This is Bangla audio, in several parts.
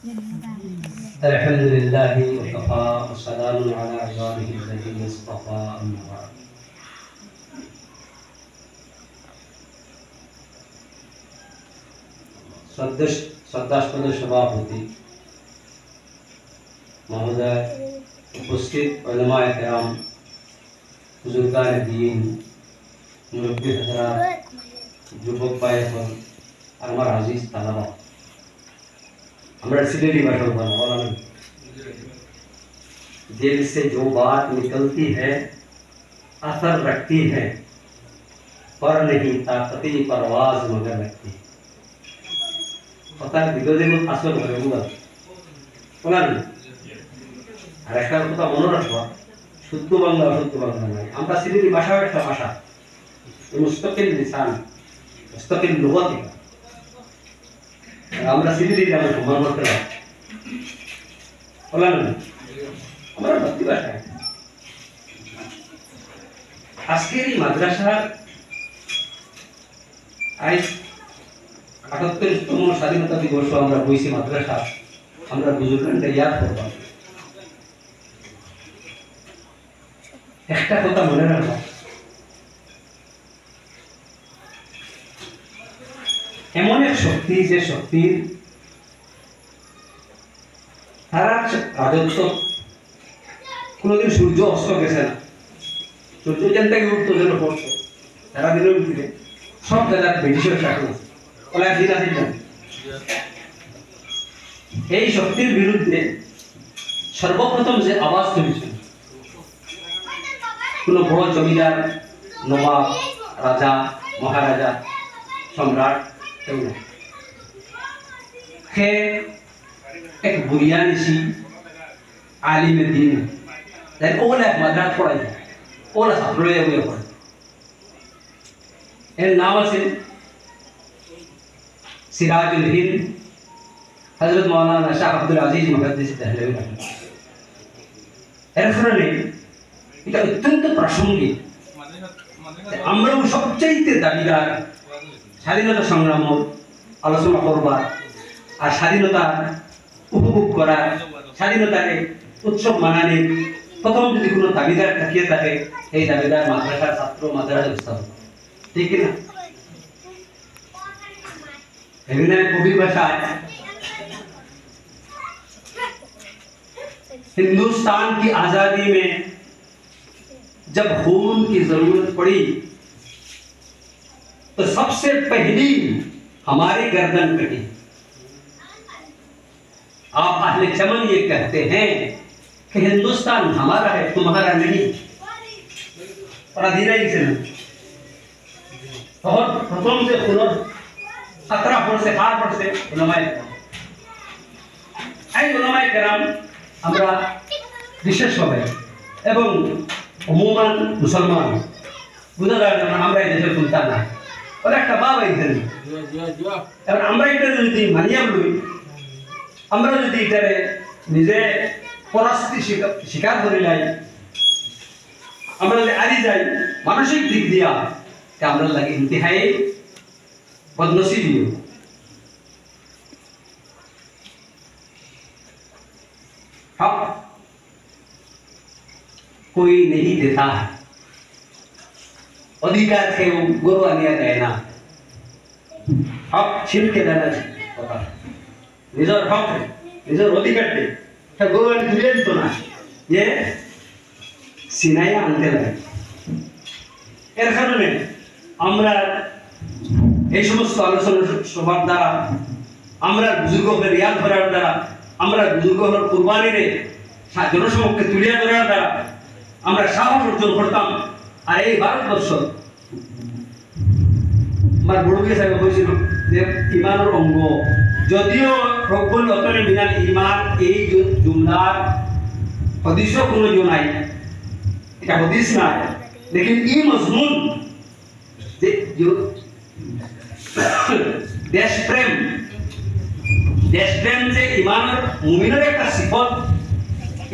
الحمد لله وكفى وسلام على عباده الذين اصطفى أما بعد श्रद्धास्पद सभापति महोदय, उपस्थित उलमाए किराम, बुजुर्गान दीन, मुरब्बी हज़रात, যুবক ভাই और আমার আজিজ তালাবা, हमरा सिलेटी भाषा बोला दिल से जो बात निकलती है असर रखती है, पर नहीं ताकती परवाज मगर रखती पता विरोधी को असर करेगा बोला नहीं আরেকটা কথা মনে রাখবা, শুদ্ধ বাংলা অশুদ্ধ বাংলা নয়। আমরা সিলেটি ভাষাও একটা ভাষা, মুস্তাকিল লিসান, মুস্তাকিল লুগাত। আমরা সিলেটি আমরা সম্মান করতে পারি বলা না, আমরা মাতৃভাষায়। আজকের এই মাদ্রাসার আজ ৭৮তম স্বাধীনতা দিবস আমরা বইছি মাদ্রাসা, আমরা বুজুর্গকে ইয়াদ করব। একটা কথা মনে রাখবা, এমন এক শক্তি যে শক্তির তারা রাজত্ব কোনোদিন সূর্য অস্ত গেছে না, সূর্য যেন থেকে উঠতো যেন পড়তো, সারা দিনের ভিতরে সব জায়গায় ব্রিটিশের শাসন আছে। এই শক্তির বিরুদ্ধে সর্বপ্রথম যে আওয়াজ তুলেছেন কোনো বড় জমিদার, নবাব, রাজা, মহারাজা, সম্রাট কেউ না, সে এক বুনিয়ানিসি আলিমে দিন, ওলা মাদ্রাস পড়াই, ওলা ছাত্র বইয়ে পড়ে। এর নাম আছে সিরাজুল হিন্দ হযরত মাওলানা শাহ আব্দুল আজিজ মুহাদ্দিস দেহলভী। এর কারণে এটা অত্যন্ত প্রাসঙ্গিক। আমরাও সবচাইতে দাবিদার স্বাধীনতা সংগ্রাম আলোচনা করবার আর স্বাধীনতা উপভোগ করার, স্বাধীনতাকে উৎসব মানানোর প্রথম যদি কোনো দাবিদার থাকিয়ে থাকে, এই দাবিদার মাদ্রাসার ছাত্র, মাদ্রাসার উস্তাদ, ঠিক না? कबीर भाषा हिंदुस्तान की आजादी में जब खून की जरूरत पड़ी तो सबसे पहली हमारी गर्दन कटी। आप अहले चमन ये कहते हैं कि हिंदुस्तान हमारा है, तुम्हारा नहीं। और धीरे से बहुत प्रथम से 17 वर्ष से 8 वर्ष से उलमाए এই উলামায়ে কেরাম আমরা বিশেষভাবে এবং উম্মান মুসলমান বুঝা যায় না, আমরা এই দেশের সন্তান না, ওরা একটা বাবা এখানে। এবার আমরা এটা যদি মানিয়ে লই, আমরা যদি এটারে নিজে পরাস্তি স্বীকার করি নাই, আমরা যদি আরি যাই মানসিক দিক দিয়া, আমরা লাগে ইন্তেহাই बदनसीबी हो। हक कोई नहीं देता है, अधिकार से वो गुरु आनिया जाए ना, हक छीन के देना होता है। निजर हक है, निजर अधिकार है, तो गुरु आने तुझे तो ना ये सिनाया आनते लगे। এর কারণে আমরা এই সমস্ত আলোচনা সভার দ্বারা, আমরা বুজুর্গদের রিয়াদ করার দ্বারা, আমরা বুজুর্গদের কুরবানিরে জনসমক্ষে তুলিয়া ধরার দ্বারা আমরা সাহস অর্জন করতাম। আর এই ভারতবর্ষ আমার বড়ুকে সাহেব বলেছিল যে ইমানের অঙ্গ, যদিও রব্বুল ওয়াতনে মিনাল ইমান এই জুমলার হদিসও কোনো নাই, এটা হদিস না, लेकिन ये मजमून जो देश प्रेम से ईमान और मुमिনের একটা সিফত,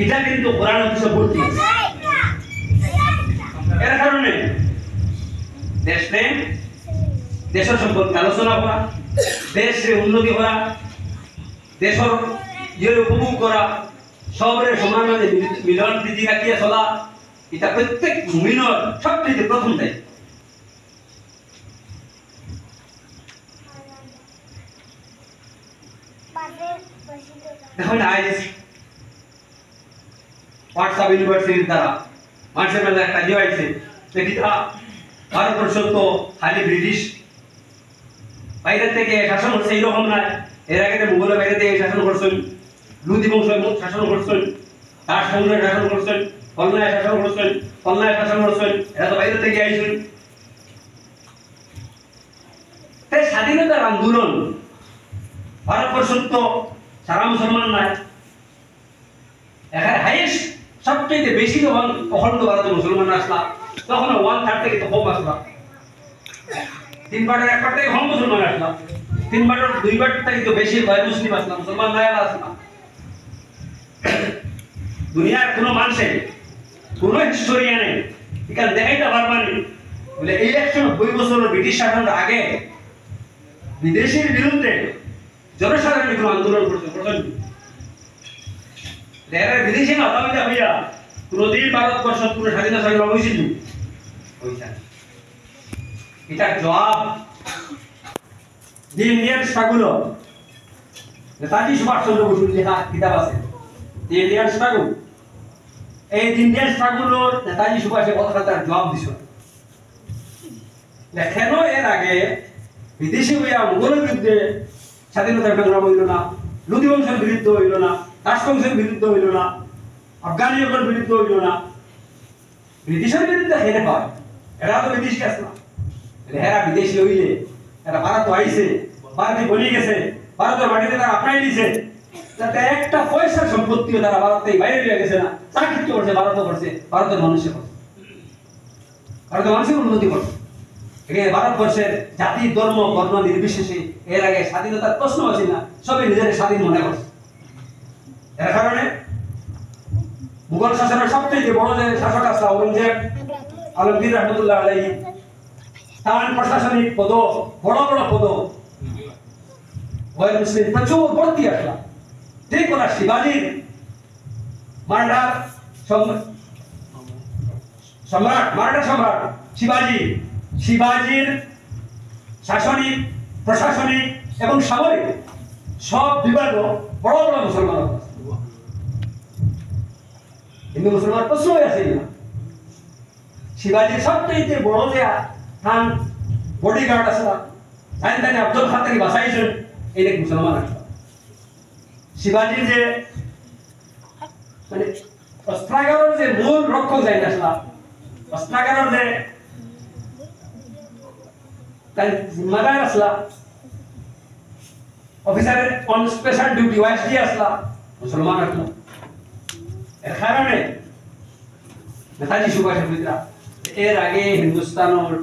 এটা কিন্তু কোরআন হাদিসে ভর্তি। এর কারণে দেশ প্রেম, দেশের সম্পর্কে আলোচনা করা, দেশের উন্নতি করা, দেশের ইয়ে উপভোগ করা সবরে সমান মানে মিলন প্রীতি রাখিয়া চলা এটা প্রত্যেক মুমিনের সবচেয়ে প্রথম দায়িত্ব। দেখুন আজ হোয়াটসঅ্যাপ ইউনিভার্সিটির দ্বারা মানুষের মেলা একটা ইয়ে হয়েছে দেখি তা ভারতবর্ষ তো খালি ব্রিটিশ বাইরে থেকে শাসন করছে এইরকম নয়। এর আগে মুঘলের বাইরে থেকে শাসন করছেন, লুদি বংশ শাসন করছেন, দাস বংশের শাসন করছেন, কল্যায় শাসন করছেন, কল্যায় শাসন করছেন, এরা তো বাইরে থেকে আইছেন। তাই স্বাধীনতার আন্দোলন ভারতবর্ষ তো সারা মুসলমান নাই, এখানে হাইয়েস্ট সবচেয়ে বেশি যখন অখণ্ড ভারতে মুসলমান আসলা তখন 1/3 থেকে তো কম আসলা, 3 ভাগের 1 ভাগ থেকে কম মুসলমান আসলা, 3 ভাগের 2 ভাগ থেকে তো বেশি হয় মুসলিম আসলা, মুসলমান নাই আসলা। দুনিয়ার কোনো মানুষে কোনো হিস্টোরিয়া নেই এখানে দেখাইতে পারবানি বলে এই 190 বছরের ব্রিটিশ শাসনের আগে বিদেশির বিরুদ্ধে জনসাধারণ কোনো আন্দোলন করছে বিদেশি না দাবিটা হইয়া কোনদিন ভারতবর্ষ পুরো স্বাধীনতা সংগ্রাম হয়েছিল এটার জবাব the Indian struggle Netaji Subhash Chandra বসুর লেখা কিতাব আছে দি ইন্ডিয়ান স্ট্রাগল। এই ইন্ডিয়ান স্ট্রাগলের নেতাজি সুভাষের কথা তার জবাব দিছ কেন এর আগে বিদেশি হইয়া মুঘলের বিরুদ্ধে স্বাধীনতা সংগ্রাম হইল না, লুদি বংশের বিরুদ্ধে হইল না, দাস বংশের বিরুদ্ধে হইল না, আফগানিয়তের বিরুদ্ধে হইল না, ব্রিটিশের বিরুদ্ধে হেরে হয়। এরা তো ব্রিটিশ কেস না, এরা বিদেশি হইলে এরা ভারত আইছে, ভারতে বলি গেছে, ভারতের মাটিতে তারা আপনাই দিছে, যাতে একটা পয়সার সম্পত্তিও তারা ভারত থেকে বাইরে হয়ে গেছে না, চাকরি করছে ভারতও করছে, ভারতের মানুষে করছে, ভারতের মানুষের উন্নতি করছে। ভারতবর্ষের জাতি ধর্ম বর্ণ নির্বিশেষে এর আগে স্বাধীনতার প্রশ্ন আছে না, সবাই নিজের স্বাধীন মনে করছে। এর কারণে মুঘল শাসনের সবচেয়ে বড় যে শাসক আসলা ঔরঙ্গজেব আলমগীর রহমতুল্লাহ আলাইহি, তার প্রশাসনিক পদ বড় বড় পদ ওই মুসলিম প্রচুর ভর্তি আসলা। ঠিক ওরা শিবাজির মারাঠা সম্রাট মারাঠা সম্রাট শিবাজির শাসনিক প্রশাসনিক এবং সামরিক সব বিভাগ বড় বড় মুসলমান, হিন্দু মুসলমান প্রশ্নই আছে না। শিবাজির সবচেয়ে বড় যে থান বডিগার্ড আসলা জানি আব্দুল খান থেকে বাঁচাইছেন এই দেখ মুসলমান আসলা। শিবাজির যে মানে অস্ত্রাগারের যে মূল রক্ষক যাই আসলা, অস্ত্রাগারের যে জিম্মাদার আসলা, অফিসারের অন স্পেশাল ডিউটি ওয়াইসডি আসলা মুসলমান আসলা। এর কারণে নেতাজি সুভাষের বিরুদ্ধে এর আগে হিন্দুস্তানের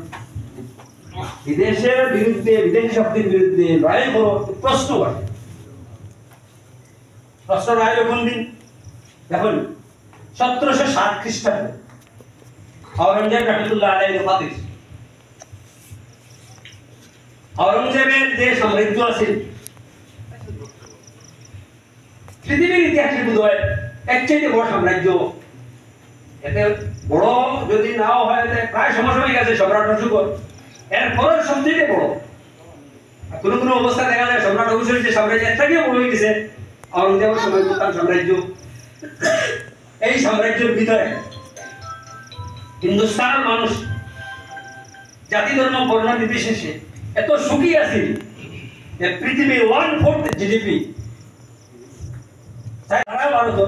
বিদেশের বিরুদ্ধে বিদেশি শক্তির বিরুদ্ধে লড়াই করো প্রশ্ন আসে। প্রশ্ন আইল কোন দিন দেখুন 1707 খ্রিস্টাব্দে ঔরঙ্গজেব রহমতুল্লাহ আলাইহির ফাতিহ। ঔরঙ্গজেবের যে সাম্রাজ্য আছে পৃথিবীর ইতিহাসে বোধহয় এর চাইতে বড় সাম্রাজ্য, এতে বড় যদি নাও হয় প্রায় সমসাময়িক আছে সম্রাট অশোকর, এর পরের সবচেয়ে বড়। কোনো কোনো অবস্থা দেখা যায় সম্রাট অশোকের যে সাম্রাজ্য এর থেকেও বড় হয়ে গেছে ঔরঙ্গজেবের সময় তার সাম্রাজ্য। এই সাম্রাজ্যের ভিতরে হিন্দুস্তানের মানুষ জাতি ধর্ম বর্ণ নির্বিশেষে এত সুখী আছে যে পৃথিবীর 1/4 জিডিপি সারা ভারত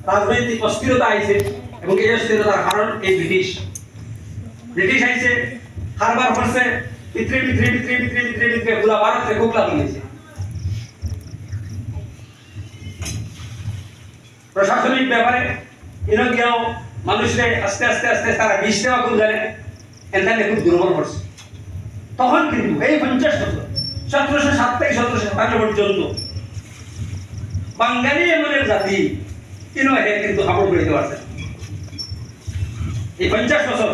রাজনৈতিক অস্থিরতা আইছে এবং এই অস্থিরতার কারণ এই ব্রিটিশ আইছে কারবার করছে ভিতরে পুরা ভারতকে গোকলা দিয়েছে। প্রশাসনিক ব্যাপারে এনে গিয়েও মানুষের আস্তে আস্তে আস্তে তারা বিষ দেওয়া খুব জানে এখানে খুব দুর্বল করছে। তখন কিন্তু এই 50 বছর 1707 থেকে 1757 পর্যন্ত বাঙালি এমন এক জাতি কিন্তু হাবড় করে দিতে পারছে। এই 50 বছর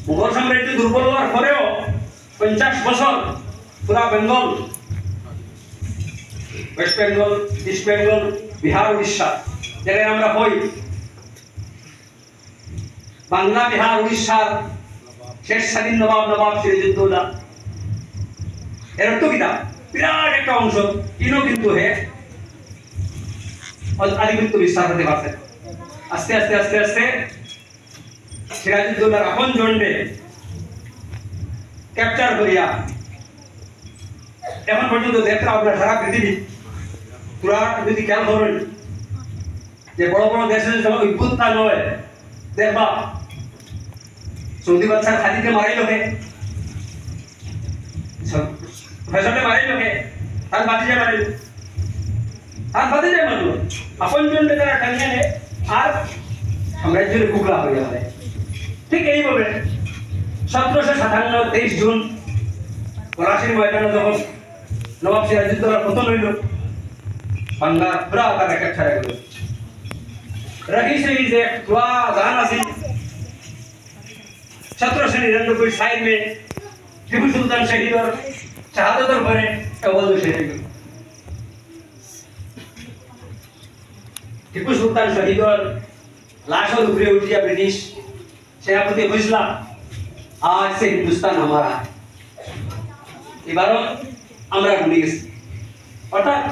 মুঘল সাম্রাজ্য দুর্বল হওয়ার পরেও 50 বছর পুরা বেঙ্গল ওয়েস্ট বেঙ্গল, ইস্ট বেঙ্গল, বিহার, উড়িষ্যা জায়গায় আমরা হই। বাংলা, বিহার, উড়িষ্যার শেষ স্বাধীন নবাব সিরাজউদ্দৌলা এর অর্থ কিনা বিরাট একটা অংশ ইনো কিন্তু হে আধিপত্য বিস্তার হতে পারছে। আস্তে আস্তে আস্তে আস্তে সিরাজউদ্দৌলার আপন জন্ডে ক্যাপচার করিয়া এখন পর্যন্ত দেখতে আপনার সারা পৃথিবী পুরা যদি খেয়াল করেন যে বড় বড় দেশে যখন উদ্ভুত্থান হয় দেখবা সৌদি বাদশাহ খালিদকে মারাইল কে, ফয়সালকে মারাইল কে, তার বাতিজা মারাইল, তার বাতিজা মারল আপন জন্ডে তারা টানিয়ে নেয় আর সাম্রাজ্যের কুকড়া হয়ে যাবে। ঠিক এইভাবে 1757 23 জুন পলাশীর ময়দানে যখন নবাব সিরাজউদ্দৌলা পতন হইল, বাংলার পুরা তার রেকর্ড ছাড়া গেল। রহি শহীদ যে দুয়া গান আছে 1799 साल में টিপু সুলতান শহীদর শাহাদতের পরে অবধ শহীদ টিপু সুলতান শহীদর লাশের উপরে উঠিয়া ব্রিটিশ সেনাপতি ঘোষণা आज से हिंदुस्तान हमारा है। এবারও আমরা ভুলে গেছি, অর্থাৎ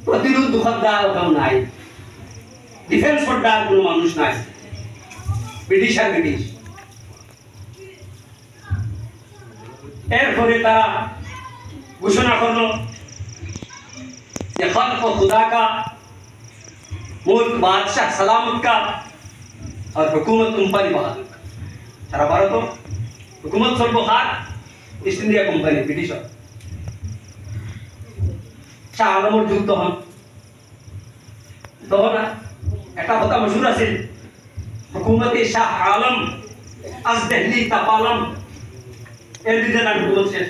প্রতিরোধ দুঃখদার ওখানে নাই, ডিফেন্স করবার কোনো মানুষ নাই, ব্রিটিশ আর ব্রিটিশ। এরপরে তারা ঘোষণা করলো যে खल्क खुदा का मुल्क बादशाह सलामत का और हुकूमत तुम पर बहादुर। সারা ভারত হুকুমত সর্বহাত East India Company British. Shah আলমের যুদ্ধ হন তখন একটা কথা মশহুর আছে, হুকুমতে শাহ আলম আজ দিল্লি তাপালম, এর দিকে নাম হুকুমত শেষ।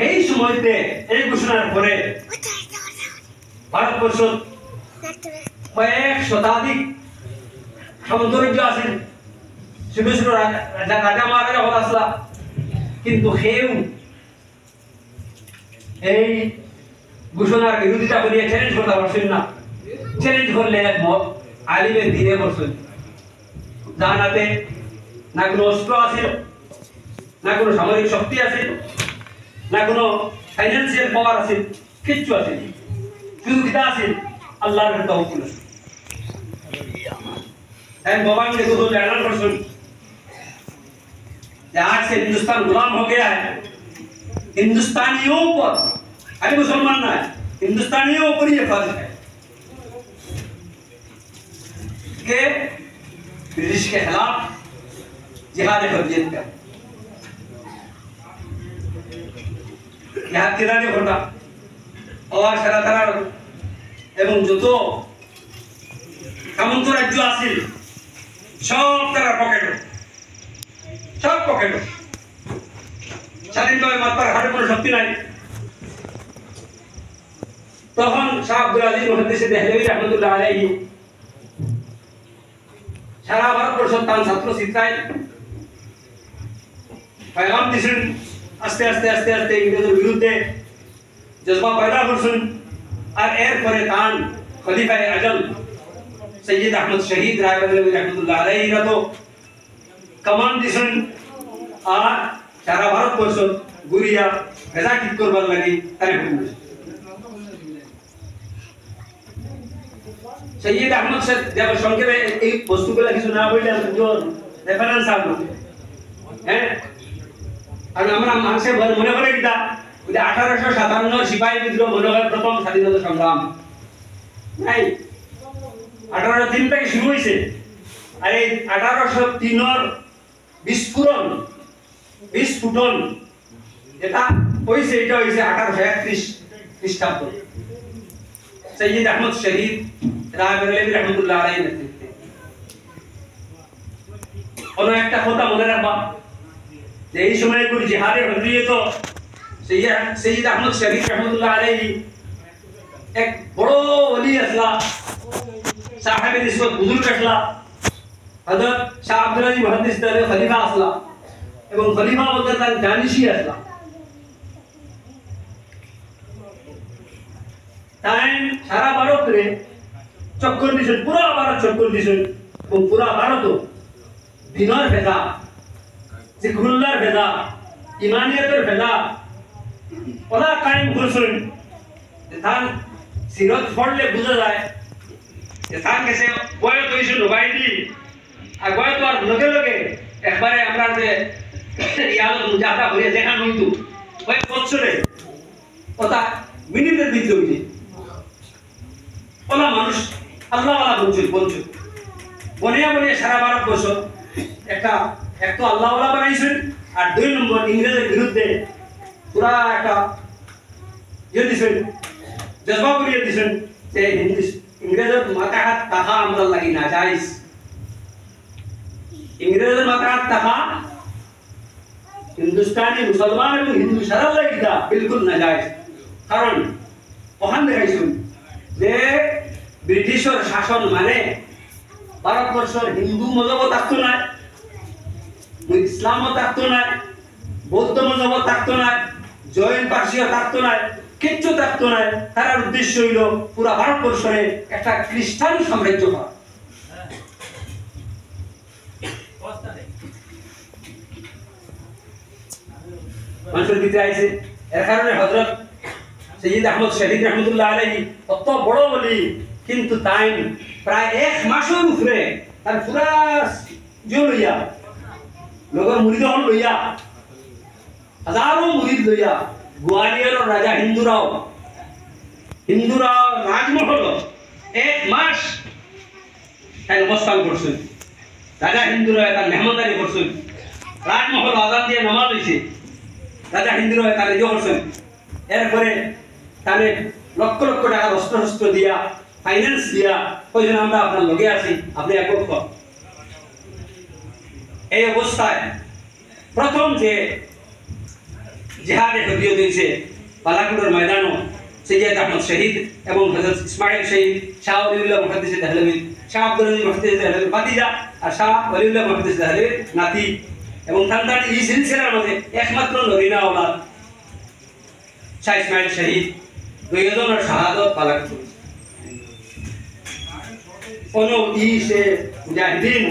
এই সময়তে এই ঘোষণার পরে ভারতবর্ষ কয়েক শতাধিক সৌন্দর্য আছেন, ছোট ছোট রাজা মহারাজা হল আসলা, কিন্তু সেও এই ঘোষণার বিরোধিতা করিয়া চ্যালেঞ্জ করতে পারছেন না। চ্যালেঞ্জ করলে আলিমের দিনে করছেন, যার হাতে না কোনো অস্ত্র আছে, না কোনো সামরিক শক্তি আছে, না কোনো ফাইন্যান্সিয়াল পাওয়ার আছে, কিচ্ছু আছে, শুধু কিতা আছে আল্লাহর তাওয়াক্কুল আছে। भगवान ने तो ऐलान कर सुन आज से हिंदुस्तान गुलाम हो गया है, हिंदुस्तानियों पर, अरे मुसलमान ना है, हिंदुस्तानियों पर ये फर्ज है कि ब्रिटिश के खिलाफ जिहाद फर्जियत का जिहाद किराने घटा और सारा तरह एवं जो तो সামন্ত রাজ্য আছে সব তারা পকেট, সব পকেট, স্বাধীনভাবে মাত্রার হারে কোনো শক্তি নাই। তখন শাহ আব্দুল আজিজ মুহাদ্দিস দেহলভী রাহমাতুল্লাহ আলাইহি সারা ভারতবর্ষ তার ছাত্র চিত্রায় পয়গাম দিয়েছেন, আস্তে আস্তে আস্তে আস্তে ইংরেজের বিরুদ্ধে জজবা পয়দা করছেন। আর এরপরে তান খলিফায়ে আজম सैयद अहमद शहीद रायबरेली रहमतुल्लाह अलैहि रा तो कमान दिसन আর সারা ভারতবর্ষ গুরিয়া ভেজা ঠিক করবার লাগি তারে হুকুম সৈয়দ আহমদ শেখ দেব সংক্ষেপে এই বস্তুগুলো কিছু না বললে জোর রেফারেন্স আসবে। হ্যাঁ, আর আমরা মানুষে মনে করে কিটা 1857 সিপাহী বিদ্রোহ মনে হয় প্রথম স্বাধীনতা সংগ্রাম নাই, 1803 থেকে শুরু হয়েছে। আর এই 1803 বিস্ফোরণ যেটা হয়েছে এটা হয়েছে 1831 খ্রিস্টাব্দ সৈয়দ আহমদ শহীদ রায়বরেলি রহমতুল্লাহ আলাইহির নেতৃত্বে। অন্য একটা কথা মনে রাখবা যে এই সময় কোন জিহাদে হজরিয়ত সৈয়দ আহমদ শহীদ রহমতুল্লাহ আলাইহি এক বড় ওলি আসলা, साहब निस्बत बुजुर्ग असला, हजरत शाह अब्दुल अजीज मुहद्दिस दरबार खलीफा असला। এবং খলিফা বলতে তার জানিসি আসলাম তাই সারা ভারতরে চক্কর দিয়েছেন, পুরা ভারত চক্কর দিয়েছেন এবং পুরা ভারত দিনের ভেদা, জিকুল্লার ভেদা, ইমানিয়তের ভেদা ওরা কায়েম করছেন। তার সিরত পড়লে বোঝা যায় যে তার কাছে বয়স হয়েছিল বাইদি আর বয়স আর লগে লগে একবারে আমরা যে ইয়াদ মুজাহাদা হয়ে দেখা হইতো কয়েক বছরে ওটা মিনিটের ভিতরে হইছে ওলা মানুষ আল্লাহওয়ালা বলছেন বনিয়া বনিয়া সারা ভারতবর্ষ একটা এক তো আল্লাহওয়ালা বানাইছেন আর 2 নম্বর ইংরেজের বিরুদ্ধে পুরা একটা ইয়ে দিছেন, জজবা করিয়ে দিছেন যে ইংরেজের মাথা হাত তাহা আমরা লাগি না যাইস, ইংরেজের মাথা হাত তাহা হিন্দুস্তানি মুসলমান এবং হিন্দু সারা লাগি না বিলকুল না যাইস। কারণ ওখান দেখাইছেন যে ব্রিটিশের শাসন মানে ভারতবর্ষের হিন্দু মজহব থাকতো না, ইসলামও থাকতো না, বৌদ্ধ মজহব থাকতো না, জৈন পার্সিও থাকতো না, কিচ্ছু থাকতো না। তার উদ্দেশ্য হইল পুরা ভারতবর্ষে একটা খ্রিস্টান সাম্রাজ্য করা। মানুষের দিতে আইছে এর কারণে হযরত সৈয়দ আহমদ শহীদ রহমতুল্লাহ আলাইহি কত বড় বলি, কিন্তু তাই প্রায় 1 মাসের উপরে তার পুরা লইয়া লোকের মুরিদ লইয়া হাজারো মুরিদ লইয়া গোয়ালিয়রের রাজা হিন্দুরাও রাজমহল 1 মাস তাই অবস্থান করছেন। রাজা হিন্দুরা তার মেহমানদারি করছেন, রাজমহল আজান দিয়ে নামাজ হয়েছে, রাজা হিন্দুরা তার ইয়ে করছেন। এরপরে তাহলে লক্ষ লক্ষ টাকা অস্ত্র দিয়া ফাইন্যান্স দিয়া কইছেন আমরা আপনার লগে আছি, আপনি এক করুন। এই অবস্থায় প্রথম যে জিহাদে হদিয়ত হয়েছে বালাকুড়ের ময়দানও সৈয়দ আহমদ শহীদ এবং হযরত ইসমাইল শহীদ, শাহ ওলিউল্লাহ মুহাদ্দিস দেহলভী, শাহ আব্দুল আজিজ মুহাদ্দিস দেহলভীর ভাতিজা আর শাহ ওলিউল্লাহ মুহাদ্দিস দেহলভীর নাতি এবং তার এই সিলসিলার মধ্যে একমাত্র নবীনা আওলাদ শাহ ইসমাইল শহীদ 2 জনের শাহাদত বালাকুড়। কোনো সে মুজাহিদিন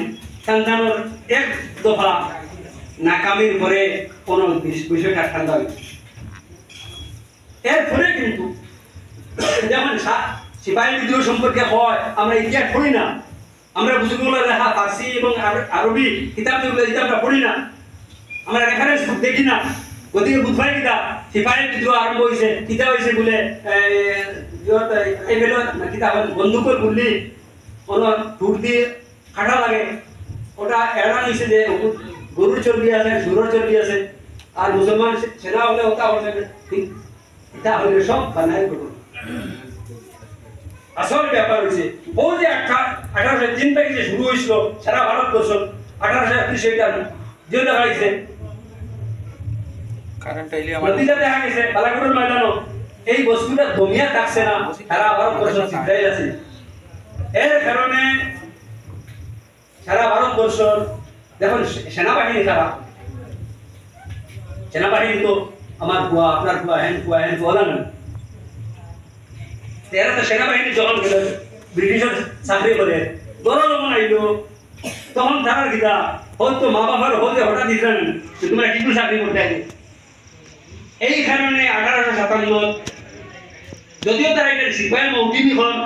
সন্তানের এক দফা নাকামির পরে কোনো বিষয়টা ঠান্ডা হয়েছে। এরপরে কিন্তু যেমন সিপাহী বিদ্রোহ সম্পর্কে হয় আমরা ইতিহাস পড়ি না, আমরা বুঝগুলো লেখা ফার্সি এবং আরবি কিতাব যেগুলো আমরা পড়ি না, আমরা রেফারেন্স বুক দেখি না। গতিকে বুধবাই কিতা সিপাহী বিদ্রোহ আরম্ভ হয়েছে কিতা হয়েছে বলে কিতা বন্দুকের গুলি কোনো টুর দিয়ে কাটা লাগে, ওটা এড়ানো হয়েছে যে গরুর চর্বি আছে, সুরের চর্বি আছে, আর মুসলমান সেনা হলে ওটা হলে এটা হলে সব বানাই করুন। আসল ব্যাপার হয়েছে ও যে 1803 থেকে যে শুরু হয়েছিল সারা ভারতবর্ষ 1831 যে দেখা গেছে নতিজা দেখা গেছে বালাকুড়ের ময়দানও এই বস্তুটা দমিয়া থাকছে না, সারা ভারতবর্ষ চিত্রাই আছে। এর কারণে সারা ভারতবর্ষ দেখুন সেনাবাহিনী খারাপ, সেনাবাহিনী তো আমার কুয়া আপনার কুয়া হ্যান কুয়া না এরা তো সেনাবাহিনী যখন গেল ব্রিটিশের চাকরি করে দরো যখন আইল তখন তারা গিতা হয়তো মা বাবার হতে হঠাৎ দিতেন তোমরা কিছু চাকরি করতে আইলে। এই কারণে 1857 যদিও তারা এটা সিপাহী মৌটিনি হন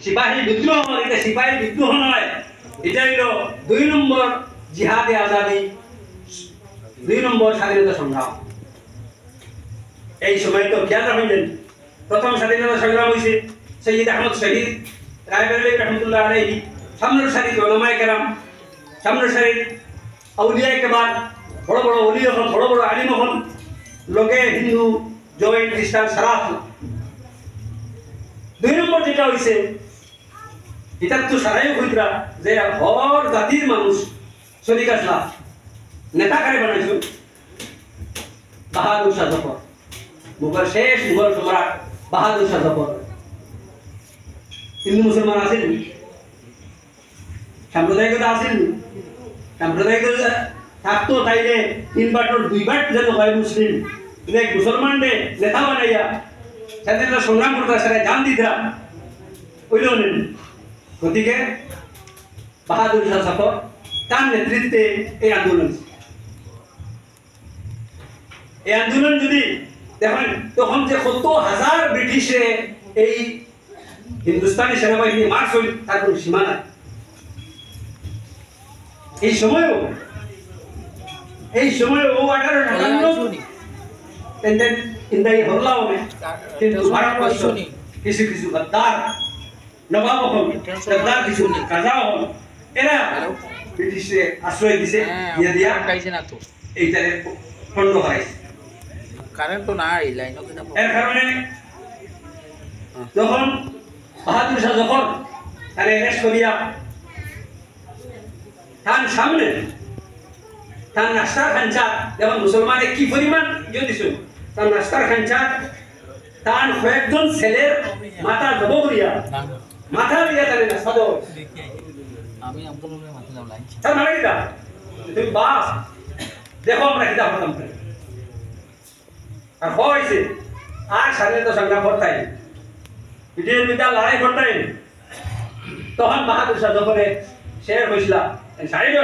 সিপাহী বিদ্রোহ হন, এটা সিপাহী বিদ্রোহ নয়, এটা হইল 2 নম্বর জিহাদে আজাদি, 2 নম্বর স্বাধীনতা সংগ্রাম। এই সময় তো খেয়াল রাখবেন প্রথম স্বাধীনতা সংগ্রাম হয়েছে সৈয়দ আহমদ শহীদ রায়বেরেলী রহমতুল্লাহ আলাইহি, সামনের সারির উলামায়ে কেরাম, সামনের সারির আউলিয়ায়ে কেবার, বড় বড় ওলি হন, বড় বড় আলিম হন, লোকে হিন্দু জৈন খ্রিস্টান সারা। 2 নম্বর যেটা হয়েছে এটা তো সারাই হইতরা যে হর জাতির মানুষ শরিক আসলা নেতা কারে বানাইছো বাহাদুর শাহ জফর, মুঘল শেষ মুঘল সম্রাট বাহাদুর শাহ জফর। হিন্দু মুসলমান আছেন, সাম্প্রদায়িকতা আছেন, সাম্প্রদায়িকতা থাকতো তাইলে 3 বাটর 2 বাট যেন হয় মুসলিম দেখ মুসলমান রে নেতা বানাইয়া সেদিন সংগ্রাম করতে সেটা জান দিতরা ওইল নেন গতিকে বাহাদুর শাহ সফর তার নেতৃত্বে এই আন্দোলন যদি দেখেন তখন যে কত হাজার ব্রিটিশে এই হিন্দুস্তানি সেনাবাহিনী মার্চ হইল তার কোনো সীমা নাই এই সময়ও 1857 হল্লাও কিন্তু ভারতবর্ষ কিছু কিছু গদ্দার নবাব হল গদ্দার কিছু কাজা হল এরা ব্রিটিশে আশ্রয় দিছে দিয়া এইটারে খণ্ড হারাইছে কারেন্ট তো না এই লাইনও কিনা এর কারণে যখন বাহাদুর শাহ যখন তারে অ্যারেস্ট করিয়া তার সামনে তার নাস্তার খাঞ্চা যখন মুসলমানে কি পরিমাণ ইয়ে দিছিল তার নাস্তার খাঞ্চা তার কয়েকজন ছেলের মাথা জব করিয়া মাথা দিয়া তারে নাস্তা দাও আমি আব্দুলের মাথা দাও লাইন তার মানে কিটা তুমি বাস দেখো আমরা কিটা হতাম আর হয়েছে আর স্বাধীনতা সংগ্রাম করতাই ব্রিটিশের বিরুদ্ধে লড়াই করতাই তখন বাহাদুর শাহ যখন शेर फैसला शायद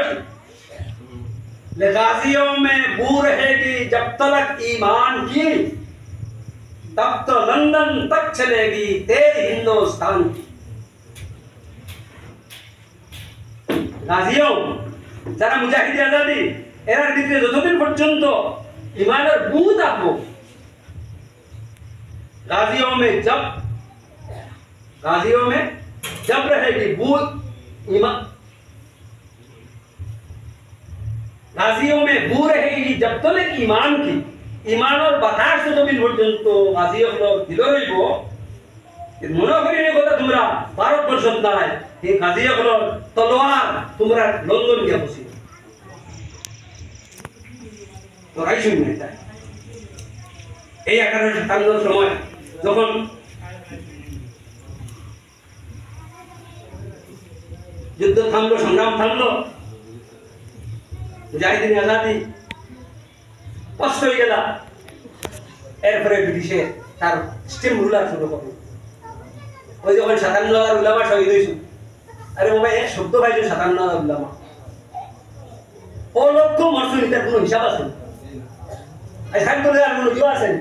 ले गाजियों में बू रहेगी जब तक ईमान की तब तो लंदन तक चलेगी तेज हिंदुस्तान की गाजियों যারা মুজাহিদ আজাদি এর ভিতরে যতদিন পর্যন্ত ইমানের বু থাকবো गाजियों में जब रहेगी बू ईमान गाजियों में बू रहेगी जब तक ईमान की ईमान और बतास तो भी পর্যন্ত গাজি হলো দিল রইব মনে করি নে কথা তোমরা ভারতবর্ষ নাই এই গাজি হলো তলোয়ার তোমরা লন্ডন গিয়ে বসি তো রাই শুনে তাই এই 1857 সময় যখন যুদ্ধ থামলো সংগ্রাম থামলো মুজাহিদিন আজাদি কষ্ট হয়ে গেল এরপরে ব্রিটিশে তার স্টিম রুলার শুরু করলো ওই যখন 57,000 উলামা শহীদ হয়েছিল আরে বাবা এক শব্দ পাইছো 57,000 উলামা ও লক্ষ মরসুন এটার কোনো হিসাব আছে এই সাইড করে আর কোনো কেউ আছেন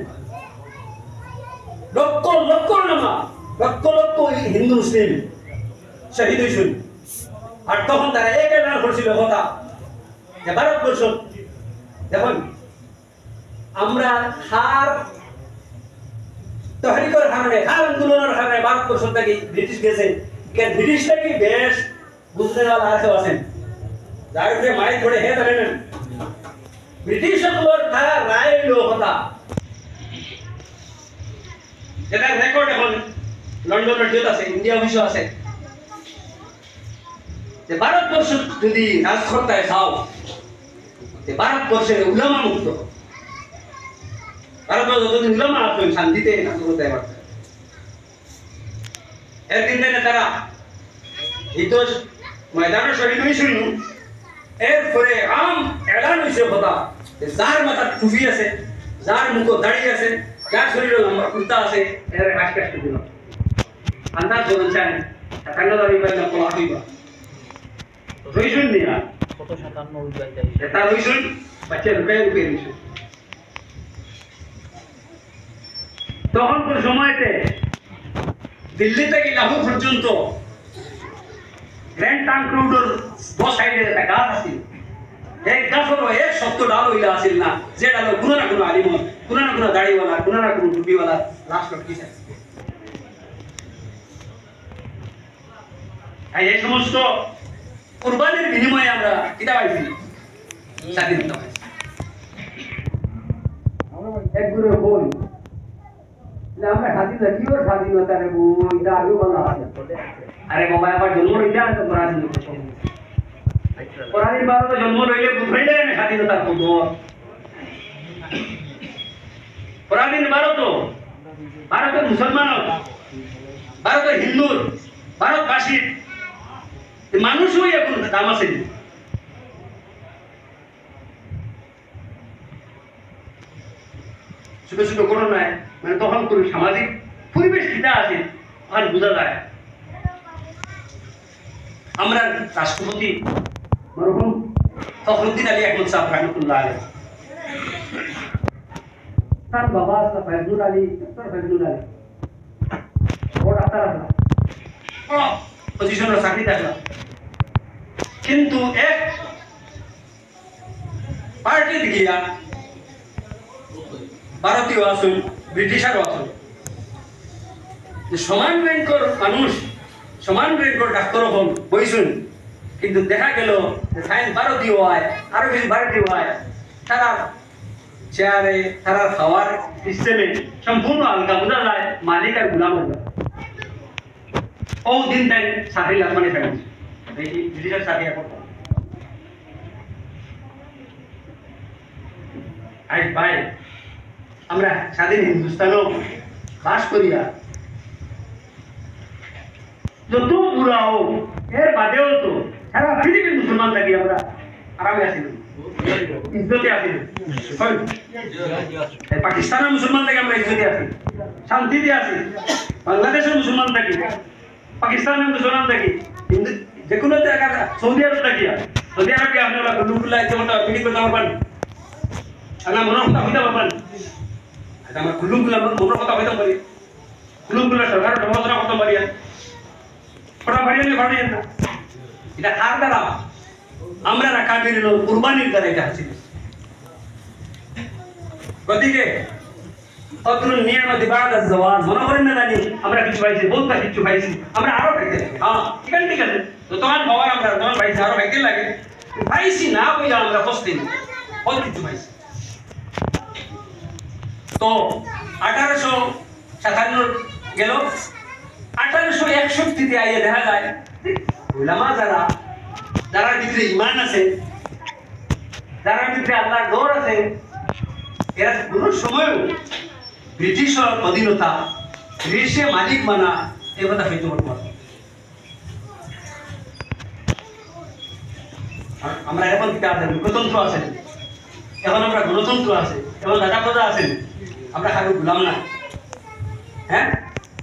লক্ষ লক্ষ উলামা লক্ষ লক্ষ হিন্দু মুসলিম শহীদ হয়েছিল আর তখন তারা এক এলান করছিল কথা যে ভারতবর্ষ দেখুন আমরা হার তহরিকের কারণে হার আন্দোলনের কারণে ভারতবর্ষ থেকে ব্রিটিশ গেছে ব্রিটিশ থেকে বেশ বুঝতে আছেন যার উপরে মাইল পড়ে হে জানেন ব্রিটিশ সকলের তারা রায় হইল কথা যেটা রেকর্ড এখন লন্ডনের জেল আছে ইন্ডিয়া অফিসও আছে যে ভারতবর্ষ যদি রাজক্ষমতায় যাও ভারতবর্ষের উলামা মুক্ত ভারতবর্ষ যদি উলামা আসবেন শান্তিতে রাজক্ষমতায় পারত একদিন দিনে তারা হিত ময়দানে শহীদ হয়েছিল এরপরে আম এলান হয়েছে কথা যার মাথার টুপি আছে যার মুখ দাঁড়িয়ে আছে যার শরীরে লম্বা কুর্তা আছে এর কাজ কাজ দিল আন্দাজ বলছেন চান 57 বাইনা কোলা হইবা রইছুন নিয়া কত 57 বাইনা এটা রইছুন বাচ্চা রূপে রইছুন তখন কোন সময়তে দিল্লি থেকে লাহোর পর্যন্ত গ্র্যান্ড ট্রাঙ্ক রোডের দশ সাইডে একটা গাছ আছে এক গাছের এক সপ্তাহ ডাল হইলা আসিল না যে ডাল কোনো না কোনো আলিম কোনো না কোনো দাড়িওয়ালা কোনো না কোনো টুপিওয়ালা লাস্ট লটকিছে এই সমস্ত কুরবানির বিনিময়ে আমরা কিতা পাইছি স্বাধীনতা পাইছি এক গুরু বল আমরা স্বাধীনতা কি ওর স্বাধীনতা রে বই এটা আগে বলা আছে আরে বাবা আবার জন্ম লইয়া তো পরাধীন ভারতে জন্ম লইলে বুঝাইলে না স্বাধীনতার খবর পরাধীন ভারতের মুসলমান ভারতের হিন্দুর ভারতবাসীর মানুষই এখন দাম আছে ছোট ছোট ঘটনায় মানে তখন কোনো সামাজিক পরিবেশ কিটা আছে আর বোঝা যায়। আমরা রাষ্ট্রপতি মরহুম ফখরুদ্দিন আলী আহমদ সাহেব রহমতুল্লাহ আলাইহি, তার বাবা ফয়জুল আলী, ডক্টর ফয়জুল আলী বড় ডাক্তার আসলা, বড় পজিশনের চাকরি থাকলা, কিন্তু এক পার্টি গিয়া ভারতীয় আসুন ব্রিটিশারও আসুন সমান র্যাঙ্কর মানুষ সমান র্যাঙ্কর ডাক্তার হন বইসুন, কিন্তু দেখা গেল ভারতীয় হয় আরো কিছু ভারতীয় হয় তারা চেয়ারে তারা খাওয়ার সিস্টেমে সম্পূর্ণ আলগা, বোঝা যায় মালিক আর গুলাম হয়ে যায়। ও দিন তাই চাকরি মানে ফেলেছে ব্রিটিশের চাকরি করতাম। আজ ভাই আমরা স্বাধীন হিন্দুস্তানও বাস করিয়া যত বুড়া হোক এর বাদেও তো সারা পৃথিবীর মুসলমান থাকি আমরা আরামে আসিল, ইজ্জতে আসিল। পাকিস্তানের মুসলমান থাকি আমরা ইজ্জতে আসি, শান্তিতে আসি। বাংলাদেশের মুসলমান থাকি, পাকিস্তানের মুসলমান থাকি, কিন্তু যে কোনো জায়গা সৌদি আরব থাকিয়া, সৌদি আরব কি আপনারা গুল্লুগুল্লা ইচ্ছে মতো পিটি করতে পারবেন, আপনার মনের কথা হইতে পারবেন। আমার গুল্লুগুলা মনের কথা হইতে পারি, গুল্লুগুলা সরকারের সমালোচনা করতে পারি, ওটা বাড়িয়ে বাড়িয়ে না। এটা কার দ্বারা? আমরা রাখা বেরিল কুরবানির দ্বারা এটা হাসিল। গতিকে তদ্রুন নিয়ামতি বা'দা যাওয়াজ, মনে করেন না জানি আমরা কিছু পাইছি, বলতা কিছু পাইছি, আমরা আরো পাইতে লাগে। হ্যাঁ ঠিক আছে, তো তোমার বাবার আমরা তোমার পাইছি আরো পাইতে লাগে, পাইছি না বইলা আমরা পস্তি না, বহুত কিছু পাইছি। তো 1857 গেল, 1861 আইয়ে দেখা যায় উলামা যারা ভিতরে ইমান আছে, যারা ভিতরে আল্লাহর ডর আছে, এরা কোন সময়ও ব্রিটিশের অধীনতা, ব্রিটিশে মালিক মানা এ কথা হইতে পারবো। আমরা এখন কি আছে? গণতন্ত্র আছে, এখন আমরা গণতন্ত্র আছে, এখন দাদা প্রজা আছেন, আমরা কারো গুলাম না। হ্যাঁ,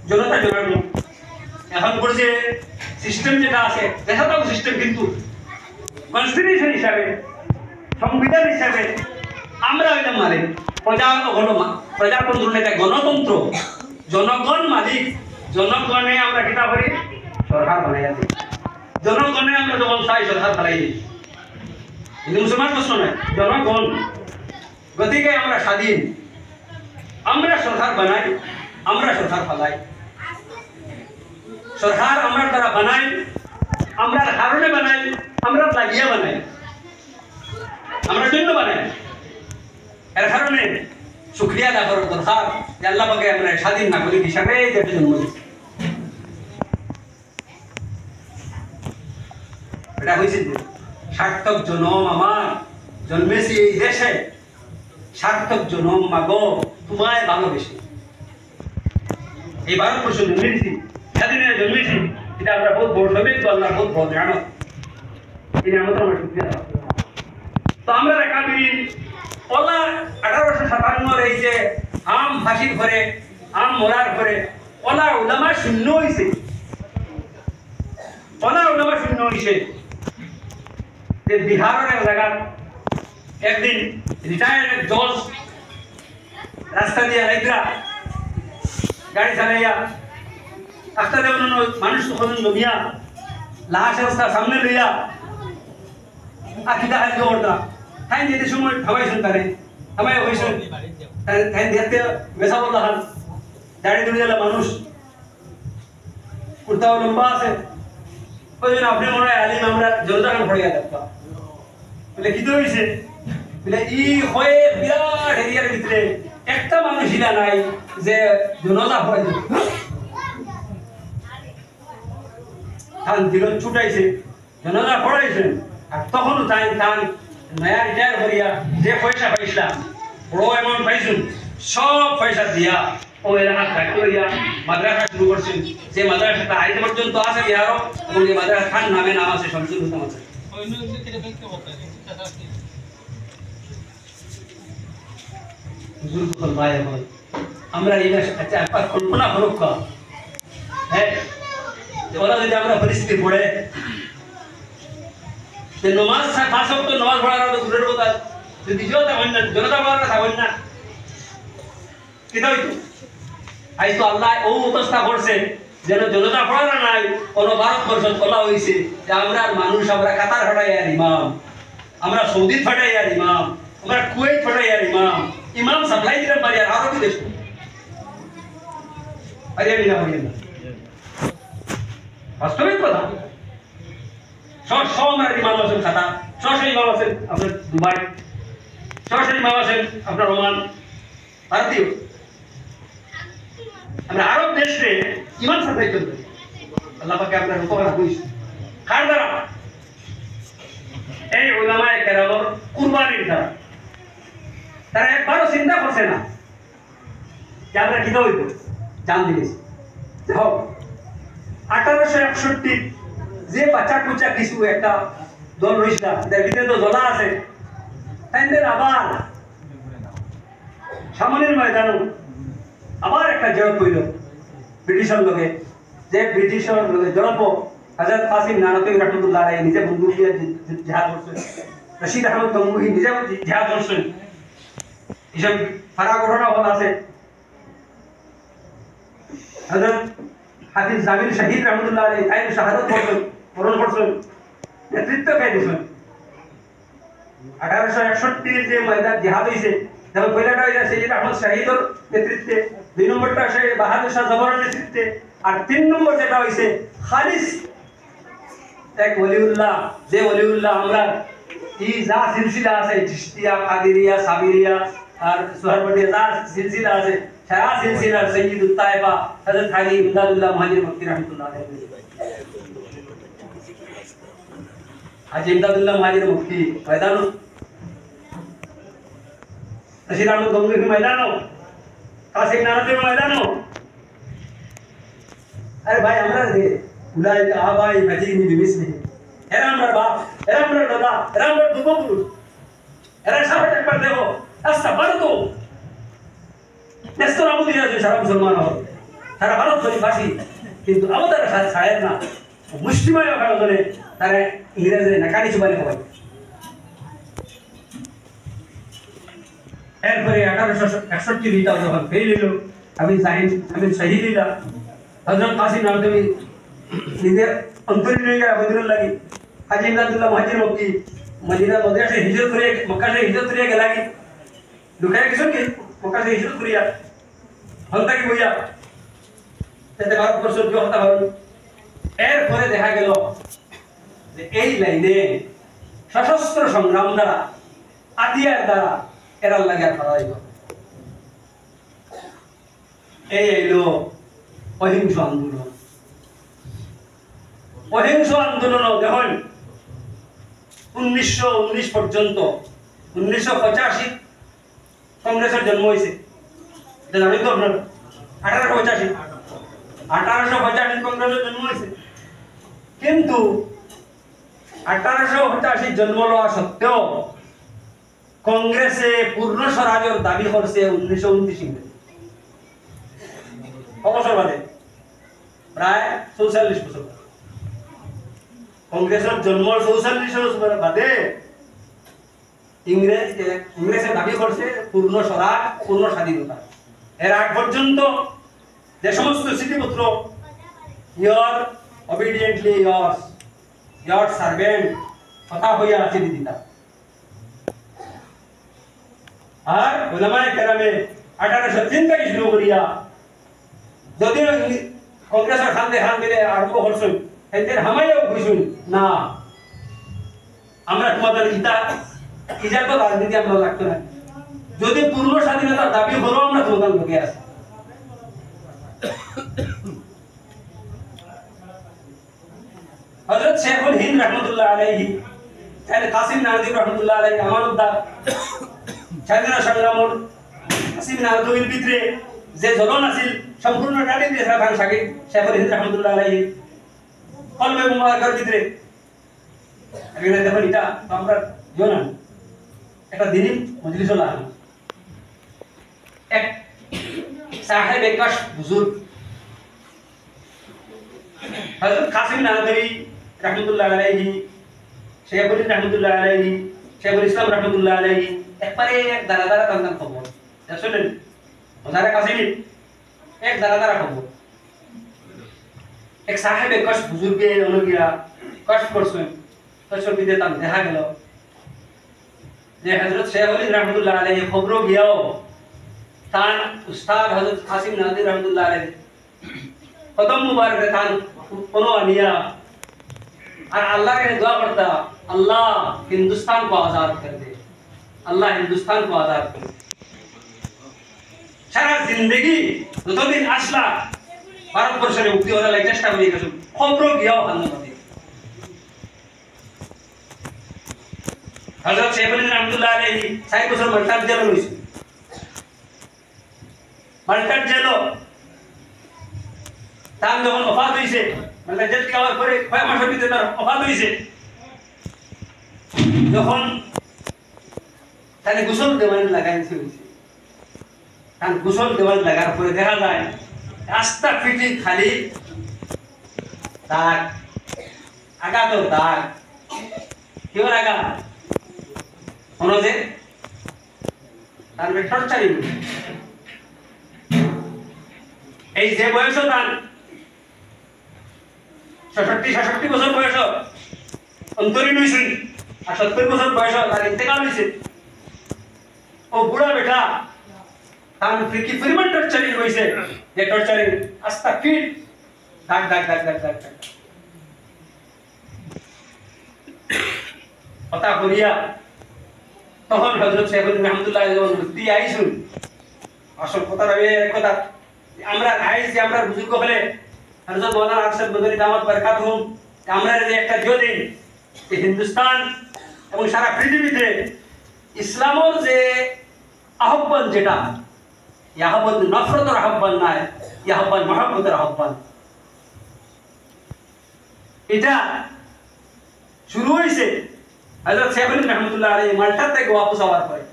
জনতা জনার্দন এখন বলছে সিস্টেম যেটা আছে দেখাটাও সিস্টেম, কিন্তু কনস্টিটিউশন হিসাবে, সংবিধান হিসাবে আমরা হইলাম মালিক। প্রজাতন্ত্র এটা গণতন্ত্র, জনগণ মালিক, জনগণে আমরা কিতা করি সরকার বানাইয়া দিই, জনগণে আমরা যখন চাই সরকার বানাই দিই। কিন্তু মুসলমান প্রশ্ন নয়, জনগণ। গতিকে আমরা স্বাধীন, আমরা সরকার বানাই, আমরা সরকার ফালাই। সরকার আমরা দ্বারা বানাই, আমরা কারণে বানাই, আমরা লাগিয়া বানাই, আমরা জন্য বানাই। এর কারণে শুকরিয়া আদায় করার দরকার যে আল্লাহ পাকে আমরা স্বাধীন নাগরিক হিসাবে জন্ম দিয়েছি। এটা হয়েছে সার্থক জনম আমার জন্মেছি এই দেশে, সার্থক জনম মাগো তোমায় ভালোবেসে। এই ভারতবর্ষ জন্মেছি, স্বাধীনে জন্মেছি, এটা আমরা বহুত বড় সৌভাগ্য, আল্লাহ বহুত বড় নিয়ামত। এই নিয়ামত আমরা শুকরিয়া আদায় করি। তো আমরা রেখা বিরিন ওলা 1857 এই যে আম ফাঁসির ঘরে, আম মরার ঘরে ওলা উলামা শূন্য হয়েছে, ওলা উলামা শূন্য হয়েছে। যে বিহারের এক জায়গা একদিন রিটায়ার্ড জজ রাস্তা দিয়ে রাইতরা গাড়ি চালাইয়া রাস্তা দিয়ে মানুষ তখন জমিয়া লাহাস রাস্তা সামনে লইয়া আখিটা হাত করতা তাই যেতে সময় থামাইছেন, তারে থামাই হয়েছেন, তাই দেখতে বেসা বলতে হান দাড়ি ধরে গেলে মানুষ কুর্তাও লম্বা আছে, ওই জন্য আপনি মনে হয় আলিম আমরা জনতা খান পড়ে দেখতাম বলে কি তো হয়েছে বলে ই হয়ে বিরাট এরিয়ার ভিতরে একটা মানুষ হিলা নাই যে জনতা পড়ে দিল ছুটাইছে, জনতা পড়াইছেন। আর তখন তাই তান নয়া রিটায়ার করিয়া যে পয়সা পাইছিলাম বড় অ্যামাউন্ট পাইছুন, সব পয়সা দিয়া ও এলাকার দায়িত্ব লইয়া মাদ্রাসা শুরু করছেন। যে মাদ্রাসাটা আজ পর্যন্ত আছে বিহারও, এবং যে মাদ্রাসা খান নামে নাম আছে, শমসুল হুসাম আছে। হুজুর কখন ভাই এখন আমরা এই আচ্ছা একবার কল্পনা করুক হ্যাঁ ওরা যদি আমরা পরিস্থিতি পড়ে যে নমাজ খাস তো নমাজ পড়ার তো দূরের কথা যদি জনতা পড়ার থাকবেন না কিতা হইতো আই তো আল্লাহ ও অবস্থা করছে যেন জনতা পড়ার নাই কোন ভারতবর্ষ বলা হয়েছে যে আমরা মানুষ আমরা কাতার ফাটাই আর ইমাম আমরা সৌদি ফাটাই আর ইমাম আমরা কুয়েত ফাটাই আর ইমাম ইমাম সাপ্লাই দিলাম বাড়ি আর আরো কি দেশ আরে মিনা হইল না বাস্তবিক কথা আমরা ইমাম আছেন কাতা ইমাম আছেন আপনার দুবাই ইমাম আছেন আপনার ওমান ভারতীয় আমরা আরব দেশে ইমান সাপ্লাই করতে আল্লাহ পাকে আপনার উপকার করেছে কার দ্বারা এই উলামায়ে কেরামের কুরবানির দ্বারা তারা একবারও চিন্তা করছে না যে আমরা কি হইব জান দিয়েছি দেখো 1861 যে বাচ্চা কুচা কিছু একটা দল রইছে তার ভিতরে তো জলা আছে তাইদের আবার সামনের ময়দানে আবার একটা জড়প হইল ব্রিটিশের লগে যে ব্রিটিশের লগে জড়প হযরত কাসিম নানবী রাহমাতুল্লাহ আলাইহি নিজে বন্দুক দিয়ে জিহাদ করছেন রশিদ আহমদ গঙ্গুহি নিজে জিহাদ করছেন এসব ফারা ঘটনা হল আছে হযরত হাফিজ জামিল শহীদ রাহমাতুল্লাহ আলাইহি তাই শাহাদাত করছেন বরণ করছেন নেতৃত্ব কে দিছেন 1861 এর যে ময়দান জিহাদ হইছে যেমন পয়লাটা হইছে সৈয়দ আহমদ শহীদর নেতৃত্বে দুই নম্বরটা আছে বাহাদুর শাহ জবরের নেতৃত্বে আর তিন নম্বর যেটা হইছে খালিস এক ওলিউল্লাহ যে ওলিউল্লাহ আমরা এই যা সিলসিলা আছে চিশতিয়া কাদেরিয়া সাবিরিয়া আর সুহারবটিয়া যা সিলসিলা আছে সারা সিলসিলার সৈয়দুত তায়েবা হযরত হাজি ইমদাদুল্লাহ মুহাজির মক্কি রাহমাতুল্লাহ আলাইহি হাজি ইমদাদুল্লাহ মুহাজির মক্কি ময়দান রশিদ আহমদ গঙ্গুহি ময়দান কাসিম নানবী ময়দান अरे भाई हमरा रे उलाई आबाई मजीनी बिमिसली এরা আমরা বাপ এরা আমরা দাদা এরা আমরা পূর্বপুরুষ এরা সাথে একবার দেখো আচ্ছা ভারতও নেস্তর আবু দিয়া যে সারা মুসলমান হবে সারা ভারত বাসী কিন্তু আমাদের সাথে ছায়ের না মুসলিমায় ওখানে তারা ইংরেজে নাকানি চুবানি হবে এরপরে 1861 রিটা যখন ফেল হলো আমি শহীদ হইলা হযরত কাসিম নানবী নিজের অন্তরীণ হয়ে গেল বদরুল লাগি হাজি ইমদাদুল্লাহ মুহাজির মক্কি মদিনা মদিনা से हिजरत করে মক্কা से हिजरत করে গেল কি লুকায় কিছু কি মক্কা से हिजरत করিয়া হন্তা কি বইয়া তাতে ভারতবর্ষ যে হত্যা হল এরপরে দেখা গেল যে এই লাইনে সশস্ত্র সংগ্রাম দ্বারা আদিয়ার দ্বারা এরা লাগিয়া করা হইব এই এলো অহিংস আন্দোলন দেখুন 1919 পর্যন্ত 1985 কংগ্রেসের জন্ম হয়েছে জানেন তো আপনারা 1885 কংগ্রেসের জন্ম হয়েছে কিন্তু 1885 জন্ম লওয়া সত্ত্বেও কংগ্রেসে পূর্ণ স্বরাজের দাবি করছে 1929 বছর বাদে প্রায় 44 বছর কংগ্রেসের জন্ম 44 বছর বাদে ইংরেজের দাবি করছে পূর্ণ স্বরাজ পূর্ণ স্বাধীনতা এর আগ পর্যন্ত যে সমস্ত চিঠিপত্র ইয়র অবিডিয়েন্টলি ইয়র সার্ভেন্ট কথা হইয়া আছে দিতা আর উলামায়ে কেরামে 1803 থেকে শুরু করিয়া যদিও কংগ্রেসের খান্দে মিলে আরম্ভ করছেন এদের হামাইয়াও বুঝুন না আমরা তোমাদের ইজা তো রাজনীতি আমরা লাগতো না যদি পূর্ণ স্বাধীনতার দাবি হলো আমরা তোমাদের লোকে আছি হযরত শেখুল হিন্দ রাহমাতুল্লাহ আলাইহি কাসিম নানবী রাহমাতুল্লাহ আলাইহি আমানতদার স্বাধীনতা সংগ্রামের কাসিম নানবীর ভিতরে যে জ্বলন আছিল সম্পূর্ণ টানি দিয়েছে খান সাকিব শেখুল হিন্দ রাহমাতুল্লাহ আলাইহি কলবে মুবারকের ভিতরে এখানে দেখুন এটা আমরা জানেন একটা দিনই মজলিস হলো এক সাহেব কাশ বুজুর্গ হযরত কাসিম নানদী রাহমাতুল্লাহ আলাইহি, শেখুল রাহমাতুল্লাহ আলাইহি, শেখুল ইসলাম রাহমাতুল্লাহ আলাইহি একবারে এক দাঁড়া দাঁড়া কান্দান খবর শুনেন। হযরত কাসিম এক দাঁড়া দাঁড়া খবর এক সাহেব কাশ বুজুর্গে অনুগিয়া কাশ করছেন, কষ্ট দিতে তার দেখা গেল যে হযরত শেখুল রাহমাতুল্লাহ আলাইহি খবর গিয়াও তার উস্তাদ হযরত কাসিম নানদী রাহমাতুল্লাহ আলাইহি कदम मुबारक तान कोनो अनिया और अल्लाह के दुआ करता, अल्लाह हिंदुस्तान को आजाद कर दे, अल्लाह हिंदुस्तान को आजाद कर दे। सारा जिंदगी दो दिन आसला भारत वर्ष में मुक्ति होने लगे चेष्टा करी कसम खबरों गया खाना पड़े। हज़रत शेखुल रहमतुल्लाह अलैहि साइड को सर मल्टाट जेलो हुई, मल्टाट जेलो তার যখন অফাত হইছে মানে জেল খাওয়ার পরে কয় মাসের ভিতরে তার অফাত হইছে, যখন তাকে গোসল দেওয়ান লাগাইছে হইছে, তার গোসল দেওয়ান লাগার পরে দেখা যায় রাস্তা ফিটি খালি দাগ, আগা তো দাগ কেউ আগা মনে যে তার টর্চারিং এই যে বয়স তার 66 বছর বয়স অন্তরীণ হয়েছে আর 70 বছর বয়স তার ইন্তেকাল হয়েছে। ও বুড়া বেটা তার কি পরিমাণ টর্চারিং হয়েছে, যে টর্চারিং আস্তা ফিট দাগ দাগ দাগ দাগ দাগ কথা করিয়া তখন হযরত শেখুল রহমাতুল্লাহ যখন মুক্তি আইসুন আসল কথা রবে এক কথা আমরা আইস যে আমরা বুজুর্গ হলে हज़रत मौलाना अरशद मदनी दामत बरकातहुम আমরা যে একটা দিন এই হিন্দুস্তান এবং সারা পৃথিবীতে ইসলামের যে আহ্বান যেটা এই আহ্বান নফরতের আহ্বান নয়, এই আহ্বান মহব্বতের আহ্বান, এটা শুরু হয়েছে হযরত শেখুল রহমাতুল্লাহ আলাইহি মাল্টা থেকে ওয়াপস আওয়ার পরে।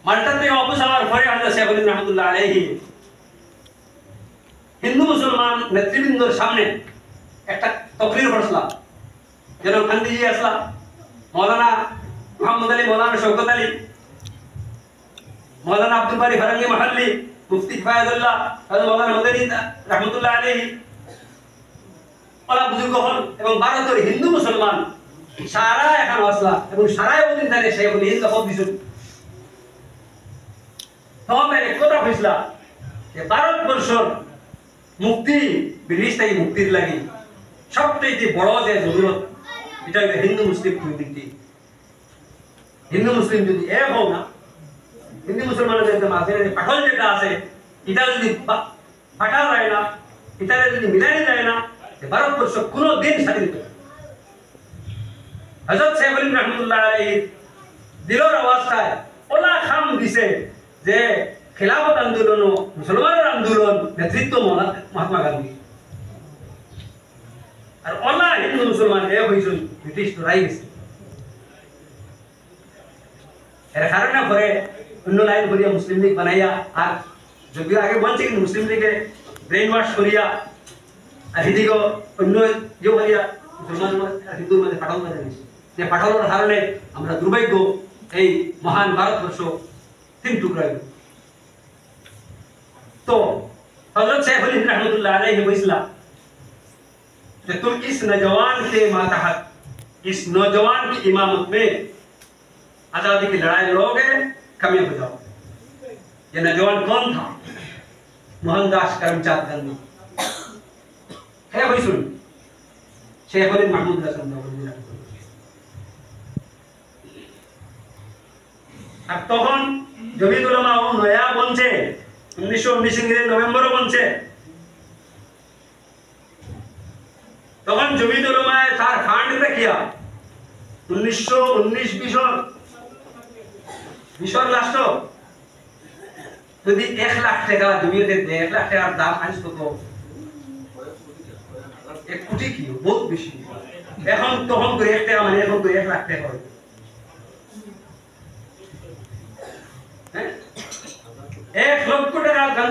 মাল্টা থেকে ওয়াপস আওয়ার পরে হযরত শেখুল রহমাতুল্লাহ আলাইহি হিন্দু মুসলমান নেতৃবৃন্দর সামনে একটা তকরির করছিলাম, যেন গান্ধীজি আসলাম, মৌলানা মোহাম্মদ আলী, মৌলানা শওকত আলী, মৌলানা আব্দুল বারি ফারাঙ্গি মহল্লি, মুফতি কিফায়াতুল্লাহ, হযরত মৌলানা মদনী রাহমাতুল্লাহ আলাইহি ওলা বুজুর্গ হল এবং ভারতের হিন্দু মুসলমান সারা এখন আসলা এবং সারাই ওদিন ধরে সে বলি হিন্দু সব দিছুন। তখন এক কথা হয়েছিল যে ভারতবর্ষর মুক্তি বিরিস্তায়ী মুক্তির লাগি সবচেয়ে বড় যে জরুরত এটা হিন্দু মুসলিম কমিউনিটি। হিন্দু মুসলিম যদি এক হোক না, হিন্দু মুসলমানের মাঝে পাঠল যেটা আছে এটা যদি ফাটা যায় না, এটা যদি মিলানো যায় না, ভারতবর্ষ কোনো দিন স্বাধীন হবে। হযরত শেখুল রহমাতুল্লাহ আলাইহি দিলর অবস্থায় ওলা খাম দিছে যে খিলাফত আন্দোলন ও মুসলমানের আন্দোলন নেতৃত্ব মহাত্মা গান্ধী আর ওলা হিন্দু মুসলমান এক হয়েছেন ব্রিটিশ লড়াই গেছে। এর কারণে পরে অন্য লাইন করিয়া মুসলিম লীগ বানাইয়া আর যদিও আগে বলছে কিন্তু মুসলিম লীগে ব্রেন ওয়াশ করিয়া আর হিদিকে অন্য যে করিয়া মুসলমান হিন্দুর মধ্যে পাঠানো জানিয়েছে, যে পাঠানোর কারণে আমরা দুর্ভাগ্য এই মহান ভারতবর্ষ তিন টুকরা হইল। तो हजरत शेखुल रहमतुल्लाह अलैहि वसल्लम कि तुम इस नौजवान के मातहत, इस नौजवान की इमामत में आजादी की लड़ाई लड़ोगे, कामयाब हो जाओगे। ये नौजवान कौन था? मोहनदास करमचंद गांधी है। भाई सुन, शेखुल महमूद हसन अब तখন জমিয়তুল উলামা ও নয়া বনছে 1919 ইংরেজি নভেম্বরে বনছে। তখন জমিয়তুল উলামা তার ফান্ড কিয়া 1919 বিশর লাস্ট যদি 1 লাখ টাকা জমিয়তে 1 লাখ টাকার দাম আইস কত 1 কোটি কি বহুত বেশি। এখন তখন তো 1 টাকা মানে এখন তো 1 লাখ টাকা হয়। হ্যাঁ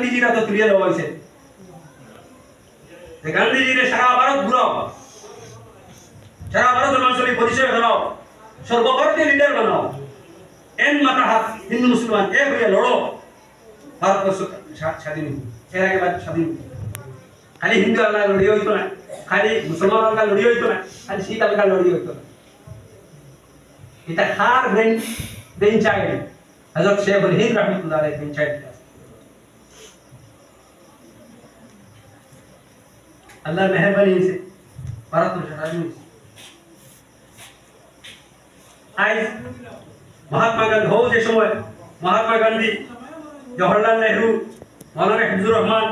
গান্ধীজিরা তো তুলিয়ে দেওয়া হয়েছে যে গান্ধীজিরে সারা ভারত ঘুরাও, সারা ভারতের মানুষের পরিচয় ঘটাও, সর্বভারতীয় লিডার বানাও, এন মাথা হাত হিন্দু মুসলমান এক হয়ে লড়ো, ভারতবর্ষ স্বাধীন হোক। এর আগে স্বাধীন খালি হিন্দু আল্লাহ লড়িয়ে হইতো না, খালি মুসলমান আল্লাহ লড়িয়ে হইতো না, খালি শিখ আল্লাহ লড়িয়ে হইতো না। এটা খার ব্রেন চাইল্ড হযরত শেখুল হিন্দ রাহমাতুল্লাহ আলাইহি ব্রেন চাইল্ড আল্লাহ মেহরবানি হয়েছে ভারতবর্ষ স্বাধীন হয়েছে। আজ মহাত্মা গান্ধী হও যে সময় মহাত্মা গান্ধী, জওহরলাল নেহরু, মৌলানা হাফিজুর রহমান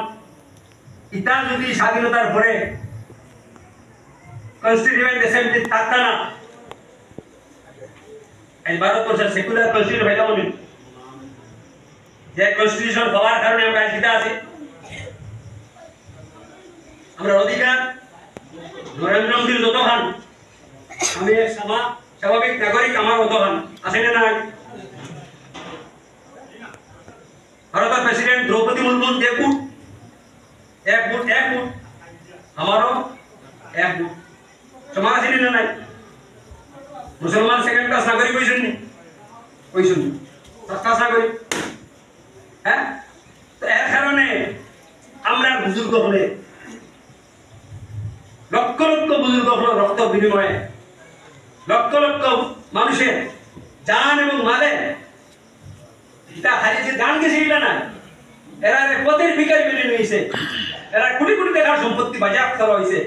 ইটা যদি স্বাধীনতার পরে কনস্টিটিউয়েন্ট অ্যাসেম্বলি থাকত না, এই ভারতবর্ষের সেকুলার কনস্টিটিউশন হইতো না। যে কনস্টিটিউশন হওয়ার কারণে আমরা আজকে আছি, আমরা অধিকার নরেন্দ্র মোদীর যত খান, আমি এক স্বাভাবিক নাগরিক আমার অত খান আছে না নাই? ভারতের প্রেসিডেন্ট দ্রৌপদী মুর্মুর এক ফুট আমারও এক ফুট সমান আছে না নাই? মুসলমান সেকেন্ড ক্লাস নাগরিক হয়েছেন নি? হয়েছেন ফার্স্ট ক্লাস নাগরিক। হ্যাঁ, তো এর কারণে আমরা বুজুর্গ হলে লক্ষ লক্ষ বুজুর্গ হলো রক্ত বিনিময়ে, লক্ষ লক্ষ মানুষের জান এবং মালে এটা হারিয়েছে, জান গেছে এটা না, এরা পথের ভিখারি বেরিয়ে নিয়েছে, এরা কোটি কোটি টাকার সম্পত্তি বাজেয়াপ্ত করা হয়েছে,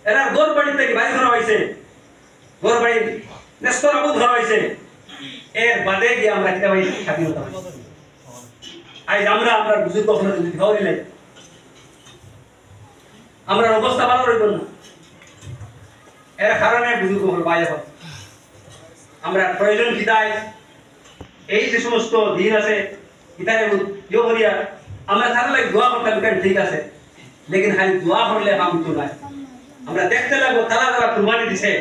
এরা গোর বাড়ি থেকে বাড়ি ধরা হয়েছে, গোর বাড়ি নেস্তনাবুদ ধরা হয়েছে। এর বাদে গিয়ে আমরা কিনা ভাই স্বাধীনতা আজ আমরা বুজুর্গ হলে যদি ধরি নাই, আমরা অবস্থা ভালো রইব না। এর কারণে বুজুর্গ হল বাইরে হয়। আমরা প্রয়োজন কিতায় এই যে সমস্ত দিন আছে কিতায় ইয়ে করিয়া আমরা তার লাগে দোয়া করতাম, কেন ঠিক আছে, লেকিন খালি দোয়া করলে আমি তো নাই, আমরা দেখতে লাগবো তারা যারা কুরবানি দিছে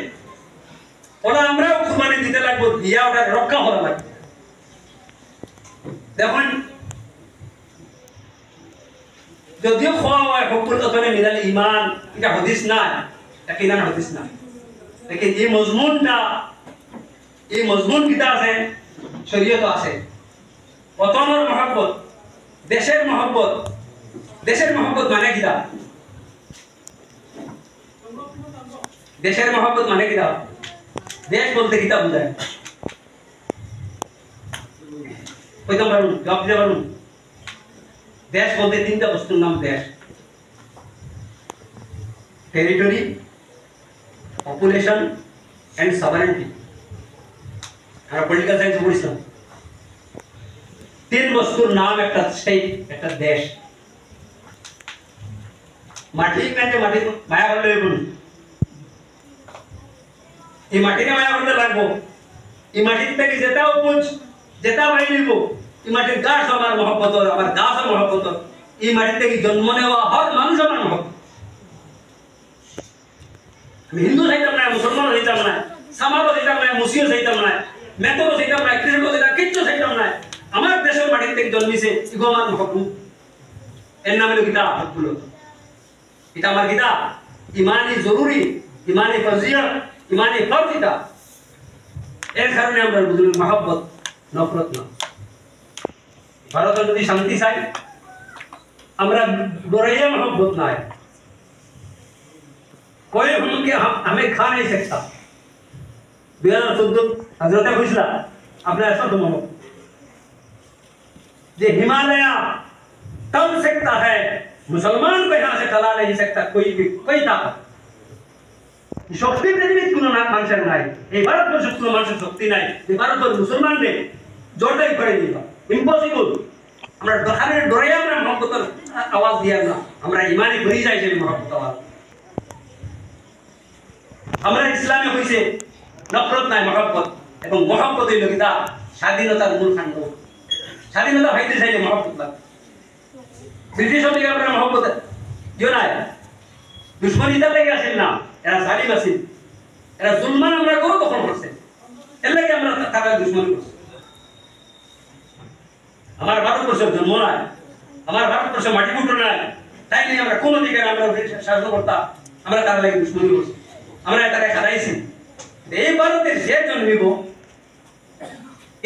ওরা আমরাও কুরবানি দিতে লাগবো, দিয়া ওটা রক্ষা করা লাগবে। দেখুন যদিও খোয়া হয় হকুল ততনে মিলালে ইমান, এটা হদিস নাই, এটা হদিস নাই, লেকিন এই মজমুন কিতা আছে, শরীয়ত আছে। ওতনের মহব্বত, দেশের মহব্বত, দেশের মহব্বত মানে কিতা? দেশের মহব্বত মানে কিতা? দেশ বলতে কিতা বুঝায়? কইতে পারুন, জবাব দিতে পারুন? দেশ বলতে তিনটা বস্তুর নাম দেশ: টেরিটরি, পপুলেশন এন্ড সভারেন্টি। আমরা পলিটিক্যাল সায়েন্স পড়ছিলাম, তিন বস্তুর নাম একটা স্টেট, একটা দেশ। মাটি কাজে মাটি মায়া করলে বলুন, এই মাটিকে মায়া করতে লাগবো, এই মাটির থেকে যেটা উপজ যেটা বাড়ি নিব, এই মাটির গাছ আমার মহব্বত, আমার গাছ মহব্বত, এই মাটির থেকে জন্ম নেওয়া হর মানুষ আমার মহব্বত। আমি হিন্দু চাইতাম না, মুসলমান চাইতাম না, সামারও চাইতাম না, মুসিও চাইতাম না, মেতরও চাইতাম না, কৃষ্ণ চাইতাম, কিচ্ছু চাইতাম না। আমার দেশের মাটির থেকে জন্মিছে, ইগো আমার মহব্বত। এর নাম হলো গীতা। এটা আমার গীতা, ইমানি জরুরি, ইমানি ফজিয়ত, ইমানি ফরজিতা। এর কারণে আমরা বুঝলাম মহব্বত নফরত না। ভারতের যদি শান্তি চাই, আমরা डराइए मोहब्बत ना है, कोई उनके हमें खा नहीं सकता। 2014 हजरत फैसला अपने ऐसा तो मानो ये हिमालय तल सकता है, मुसलमान को यहाँ से टला नहीं सकता कोई भी, कोई ताकत। शक्ति पृथ्वी কোনো মানুষের নাই, এই ভারতবর্ষ কোনো মানুষের শক্তি নাই, এই ভারতবর্ষ মুসলমানদের জোরদারি করে দিবা ইম্পসিবল। আমরা দখানের ডরে আমরা মহব্বতের আওয়াজ দিয়া না, আমরা ইমানে ভরি যাই সেই মহব্বত আওয়াজ। আমরা ইসলামে হইছে নফরত নাই, মহব্বত, এবং মহব্বত হইল কিতা স্বাধীনতার মূল খান্ড। স্বাধীনতা হইতে চাইলে মহব্বত লাগে। ব্রিটিশ থেকে আমরা মহব্বত দিও নাই, দুশ্মনিতা লেগে আসেন না, এরা জালিম আছেন, এরা জুলমান আমরা করো তখন করছে, এর লাগে আমরা তারা দুশ্মনী করছি। আমার ভারতবর্ষের জন্ম নাই, আমার ভারতবর্ষের মাটি ফুটো নাই, তাই নিয়ে আমরা কোন দিকে আমরা শাসন করতাম, আমরা তার লাগে দুশ্মনী করছি, আমরা তারা হারাইছি। এই ভারতের যে জন্মিব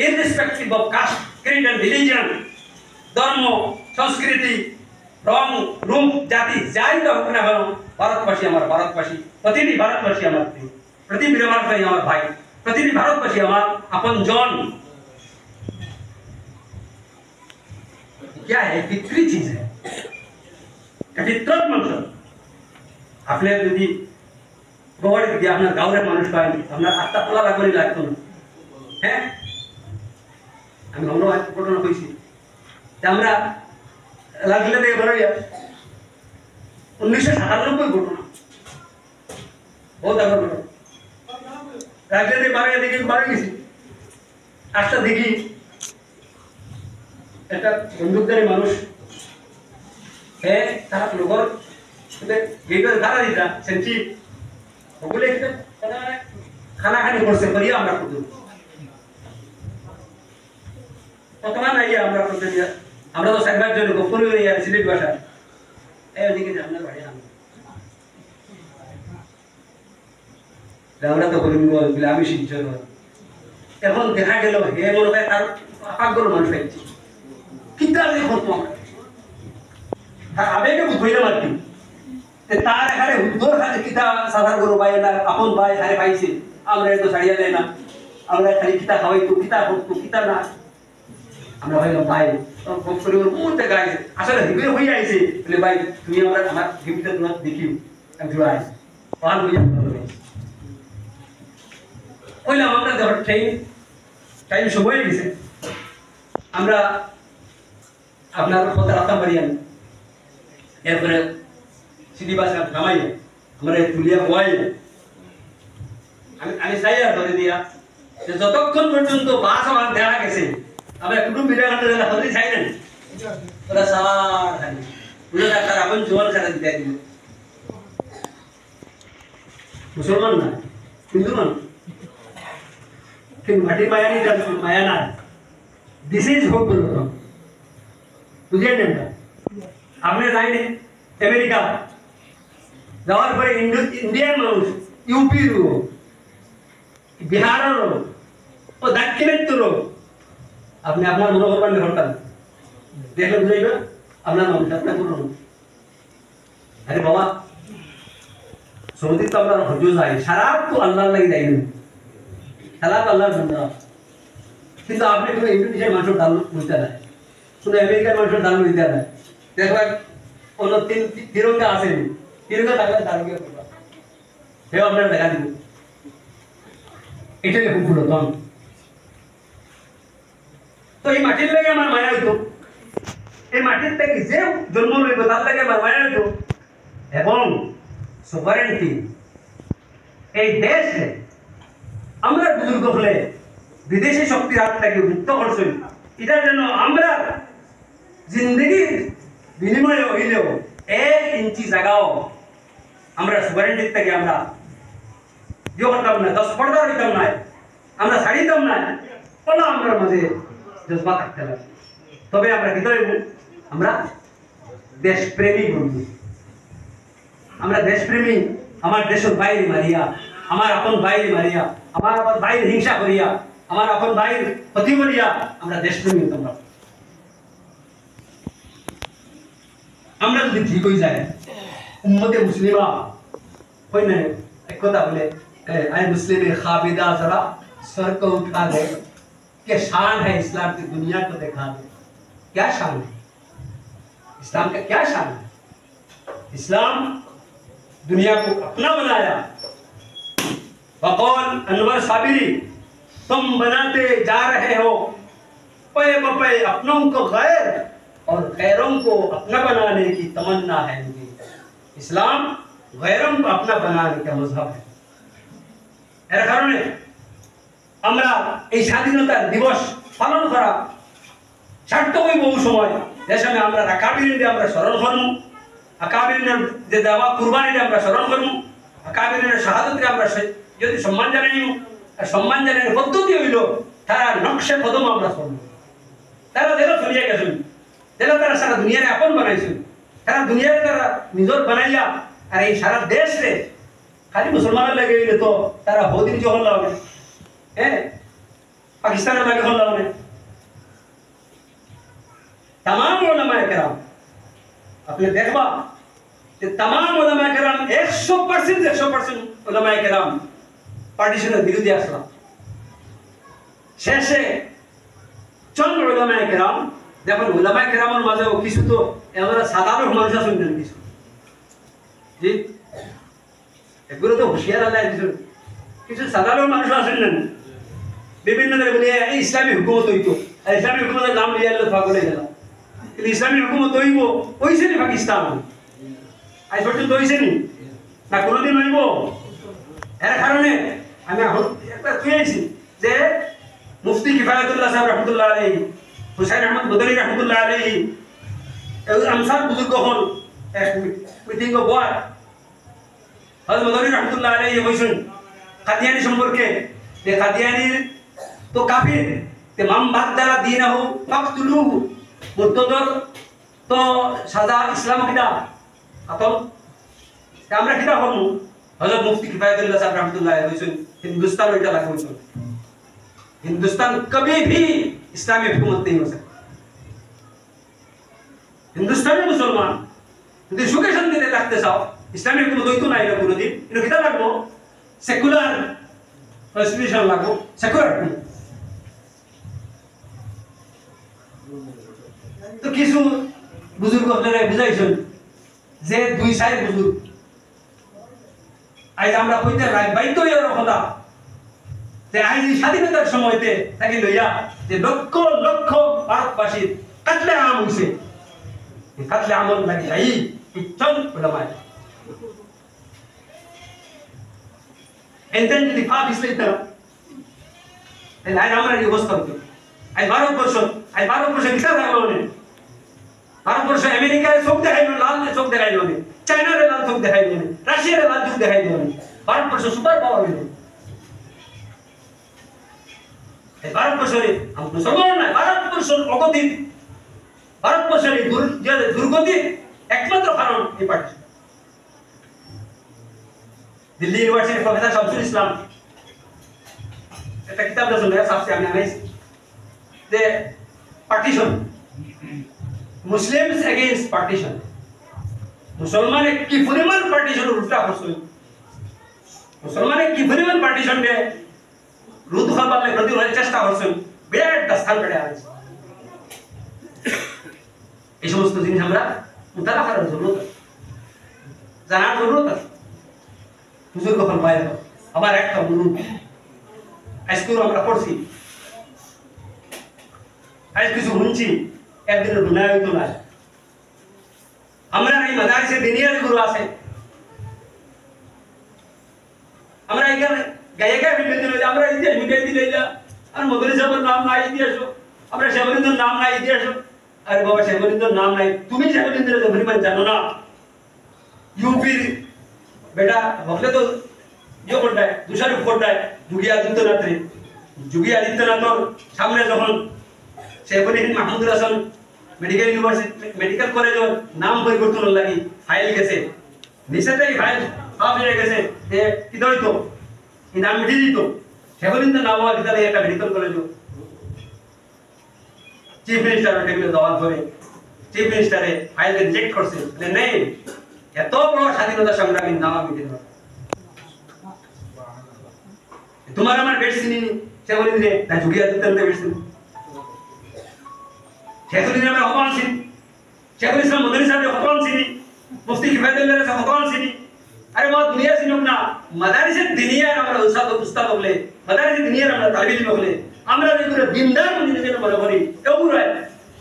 irrespective of caste, creed and religion, ধর্ম, সংস্কৃতি, রং, রূপ, জাতি যাই তো হোক না কেন, ভারতবাসী আমার ভারতবাসী, প্রতিটি ভারতবাসী আমার প্রিয়, প্রতিটি ভারতবাসী আমার ভাই, প্রতিটি ভারতবাসী আমার আপন জন। क्या है? फिक्री चीज है, फितरत मतलब आपले যদি গড়ে যদি আপনার গাঁওয়ের মানুষ পায় আপনার আত্মা তোলা লাগবে লাগতো না। হ্যাঁ, আমি অন্য ঘটনা কইছি আমরা লাগলে দিয়ে বড় 1997 ঘটনা বহুত আগের ঘটনা। লাগলে দিয়ে বাড়ি দেখি বাড়ি গেছি, আস্তে দেখি একটা বন্দুকধারী মানুষ, হ্যাঁ তারা লোকর গেটের ধারা দিতা সেন্টি ওগুলো খানাখানি করছে করিয়া আমরা করতে বর্তমান আইয়া আমরা করতে দিয়া আমরা তো সাইবার জন্য গোপন হয়ে যাই সিলেট ভাষা এদিকে আপনার বাড়ি আমরা তো করিম বলে আমি শিখছি। এখন দেখা গেল হে মনে হয় তার পাগল মানুষ পাইছি কিতা দেখো তোমার আবেগে বুঝাইলাম আর কি তার এখানে উদ্ধার খালি কিতা সাধারণ গরু পাই না আপন ভাই হারে পাইছে আমরা এত ছাড়িয়া দেয় না, আমরা খালি কিতা খাওয়াই তো কিতা করতো কিতা না আমরা ভাইলাম ভাই ভোগ করে ওর মুহূর্তে গাইছে আসলে হিবির হয়ে আইছে বলে ভাই তুমি আমরা আমার হিবিটা তোমার দেখিও আমি ধরে আইছি ওখান হয়ে ওইলাম আমরা যখন টাইম সময় গেছে আমরা আপনার কথা রাখতাম পারি আমি এরপরে সিটি বাস নামাই আমরা তুলিয়া বয়াই আমি চাই আর ধরে দিয়া যতক্ষণ পর্যন্ত বাস আমার দেখা গেছে আমরা কুটুম বিরাঘণ্টা যারা হতে চাই না ওরা সার খালি পুরো ডাক্তার আপন জোয়ার খাতা দিতে দিল মুসলমান না হিন্দু মানুষ কিন্তু মাটির মায়া নেই মায়া না দিস ইজ হোপ বলতো বুঝলেন না আপনি জানেন আমেরিকা যাওয়ার পরে ইন্ডিয়ান মানুষ ইউপির বিহারের ও দাক্ষিণাত্যের আপনি আপনার মনে করবেন হরতাল দেখলে বুঝাইবে আপনার মানুষ আপনার কোনো আরে বাবা সৌদি তো আমরা হজ যাই সারা তো আল্লাহর লাগি যাই না সারা আল্লাহর জন্য কিন্তু আপনি কোনো ইন্ডোনেশিয়ার মানুষের দাম বুঝতে না কোনো আমেরিকার মানুষের দাম বুঝতে না দেখবেন কোনো তিরঙ্গা আসেনি তিরঙ্গা থাকলে দাম গিয়ে করবা সেও আপনার দেখা দিব এটাই খুব ভুল হতাম। তো এই মাটির লাগে আমার মায়া হইতো, এই মাটির থেকে যে জন্ম লইব তার লাগে আমার মায়া হইতো এবং সোভারেন্টি এই দেশে আমরা বুজুর্গ হলে বিদেশি শক্তির হাত থেকে মুক্ত করছেন এটার জন্য আমরা জিন্দগির বিনিময়ে হইলেও 1 ইঞ্চি জায়গাও আমরা সোভারেন্টির থেকে আমরা ইয়ে করতাম না, 10 পর্দা হইতাম না, আমরা ছাড়িতাম না, কোনো আমরা মাঝে জজবা থাকতে লাগে। তবে আমরা হৃদয় আমরা দেশপ্রেমী বন্ধু, আমরা দেশপ্রেমী আমার দেশের বাইরে মারিয়া আমার আপন বাইরে মারিয়া আমার আপন বাইরে হিংসা করিয়া আমার আপন বাইরে ক্ষতি করিয়া আমরা দেশপ্রেমী হতাম না। আমরা যদি ঠিক হয়ে যায় উম্মতে মুসলিমা कोई नहीं एक কথা বলে आए मुस्लिम खाबिदा जरा सर को उठा दे क्या शान है इस्लाम की दुनिया को दिखा दे। क्या शान है इस्लाम का? क्या शान है? इस्लाम दुनिया को अपना बनाया। वक़ौल अनवर साबिरी तुम बनाते जा रहे हो पे बपे अपनों को गैर और गैरों को अपना बनाने की तमन्ना है मुझे। इस्लाम गैरों को अपना बनाने का मजहब है। এর কারণে আমরা এই স্বাধীনতা দিবস পালন করা সার্থকই বহু সময় দেশে আমরা আকাবিরিনকে আমরা স্মরণ করব, আকাবিরিনের যে দেওয়া কুরবানিকে আমরা স্মরণ করব, আকাবিরিনের শাহাদাতকে আমরা যদি সম্মান জানাই সম্মান জানানোর পদ্ধতি হইল তারা নকশে কদম আমরা চলব, তারা যেন নিয়ে গেছেন যেটা তারা সারা দুনিয়ারে আপন বানাইছেন সারা দুনিয়ারে তারা নিজর বানাইয়া আর এই সারা দেশ রে খালি মুসলমানের লাগে তো তারা বহুদিন যে হল হ্যাঁ পাকিস্তানের লাগে হল तमाम उलमा किराम आपने देखा कि तमाम उलमा किराम 100% उलमा किराम पार्टीशনের বিরোধী আসলো শেষে চন্দ্র উলমা কিরাম দেখুন উলমা কিরামের মাঝে কিছু তো আমরা সাধারণ মানুষ আছেন কিছু জি এগুলো তো হুঁশিয়ার আল্লাহ কিছু সাধারণ মানুষ আছেন না বিভিন্ন বলে ইসলামী হুকুমত হইতো ইসলামী হুকুমতের নাম নিয়ে আল্লাহ পাগল হয়ে গেল কিন্তু ইসলামী হুকুমত হইব হইছে নি পাকিস্তান আজ পর্যন্ত হইছে নি না কোনোদিন হইব এর কারণে আমি একটা তুইছি যে মুফতি কিফায়াতুল্লাহ সাহেব রহমতুল্লাহ আলাইহি হুসাইন আহমদ বদরি রহমতুল্লাহ আলাইহি এই আমসার বুজুর্গ হল এক মিটিং বয় হযরত বদরি রহমতুল্লাহ আলাইহি কইছেন কাদিয়ানী সম্পর্কে যে কাদিয়ানীর তো কাফির তে মান বাদদালা দীনহু ফাকতুলুহু মুরতাদর তো সাজা ইসলাম কিনা আতল আমরা কিনা হমু হযরত মুফতি কিফায়াতুল্লাহ সাহেব রহমতুল্লাহ আলাইহি কইছেন हिंदुस्तान এটা লাগবে কইছেন हिंदुस्तान कभी भी इस्लामी हुकूमत नहीं हो सकती हिंदुस्तान में मुसलमान যদি সুখে শান্তিতে থাকতে চাও ইসলামী হুকুমত হইতো না এটা কোনোদিন এটা কিটা লাগবো সেকুলার কনস্টিটিউশন লাগবো সেকুলার তো কিছু বুজুর্গ আপনারা বুঝাইছেন যে দুই সাইড বুজুর্গ আজ আমরা কইতে বাইতো এর কথা যে আজ এই স্বাধীনতার সময়তে তাকে লইয়া যে লক্ষ লক্ষ ভারতবাসীর কাতলে আম হইছে কাতলে আমল লাগি যাই চল ওলামায় এনতেন যদি পাপ ইসলাম তাহলে আজ আমরা এই অবস্থা হতো আজ ভারতবর্ষ কিতা থাকলো না ভারতবর্ষ আমেরিকায় চোখ দেখাইল লাল চোখ দেখাইল না চায়নার লাল চোখ দেখাইল না রাশিয়ার লাল চোখ দেখাইল না ভারতবর্ষ সুপার পাওয়ার হইল ভারতবর্ষের মুসলমান নয় ভারতবর্ষের অগতি ভারতবর্ষের দুর্গতির একমাত্র কারণ এই পার্টি দিল্লি ইউনিভার্সিটির প্রফেসর শামসুল ইসলাম একটা কিতাব রচনা করে সাথে আমি আনাইছি যে পার্টিশন মুসলিমস এগেইনস্ট পার্টিশন মুসলমানে কি পরিমাণ পার্টিশন উল্টা করছে মুসলমানে কি পরিমাণ পার্টিশন দে রুদ খাবারলে প্রতিরোধের চেষ্টা করছেন বিরাট দাস্তান করে আছে এই সমস্ত জিনিস আমরা মুতালা করার জরুরত আছে জানার জরুরত আছে হুজুর কখন পায় আবার একটা অনুরোধ আজকে আমরা পড়ছি আজ কিছু শুনছি একদিনের গুনাহ হইতো না আমরা এই মাদারিসে দিনিয়ার গুরু আছে আমরা এখানে গায়ে গায়ে মিলে দিলে আমরা ইতিহাস মিটাই দিলে আর মদরিসার নাম নাই ইতিহাস আমরা শেখুলিন্দর নাম নাই ইতিহাস আরে বাবা শেখুলিন্দর নাম নাই তুমি শেখুলিন্দর পরিমাণ জানো না ইউপির বেটা বললে তো ইয়ে করতে দুশারি করতে যোগী আদিত্যনাথর সামনে যখন Shaikhul Mahmudul Hasan medical university medical কলেজের নাম পরিবর্তন লাগি ফাইল গেছে নিচেতেই ফাইল সব হয়ে গেছে যে কি হইতো এই নাম মিটিয়ে দিত শেখুলিন তো নাম হওয়া বিদ্যালয়ে একটা মেডিকেল কলেজ চিফ মিনিস্টার টেবিলে দেওয়ার পরে চিফ মিনিস্টারে ফাইল রিজেক্ট করছে নেই এত বড় স্বাধীনতা সংগ্রামীর নাম আমি দিতে পারবো তোমার আমার বেশ চিনি শেখুলিন রে না যোগী আদিত্যনাথ বেশ চিনি শেখুলিন আমরা হতন চিনি শেখুল ইসলাম মদনী সাহেব হতন চিনি মুফতি কিফায়াতুল্লাহ সাহেব হতন চিনি আরে মা দুনিয়া চিনুক না মাদারিসে দুনিয়ার আমরা উস্তাদ হলে মাদারিসে দুনিয়ার আমরা তালিব ইলম হলে আমরা যেগুলো দিনদার নিজেদের মনে করি এগুলো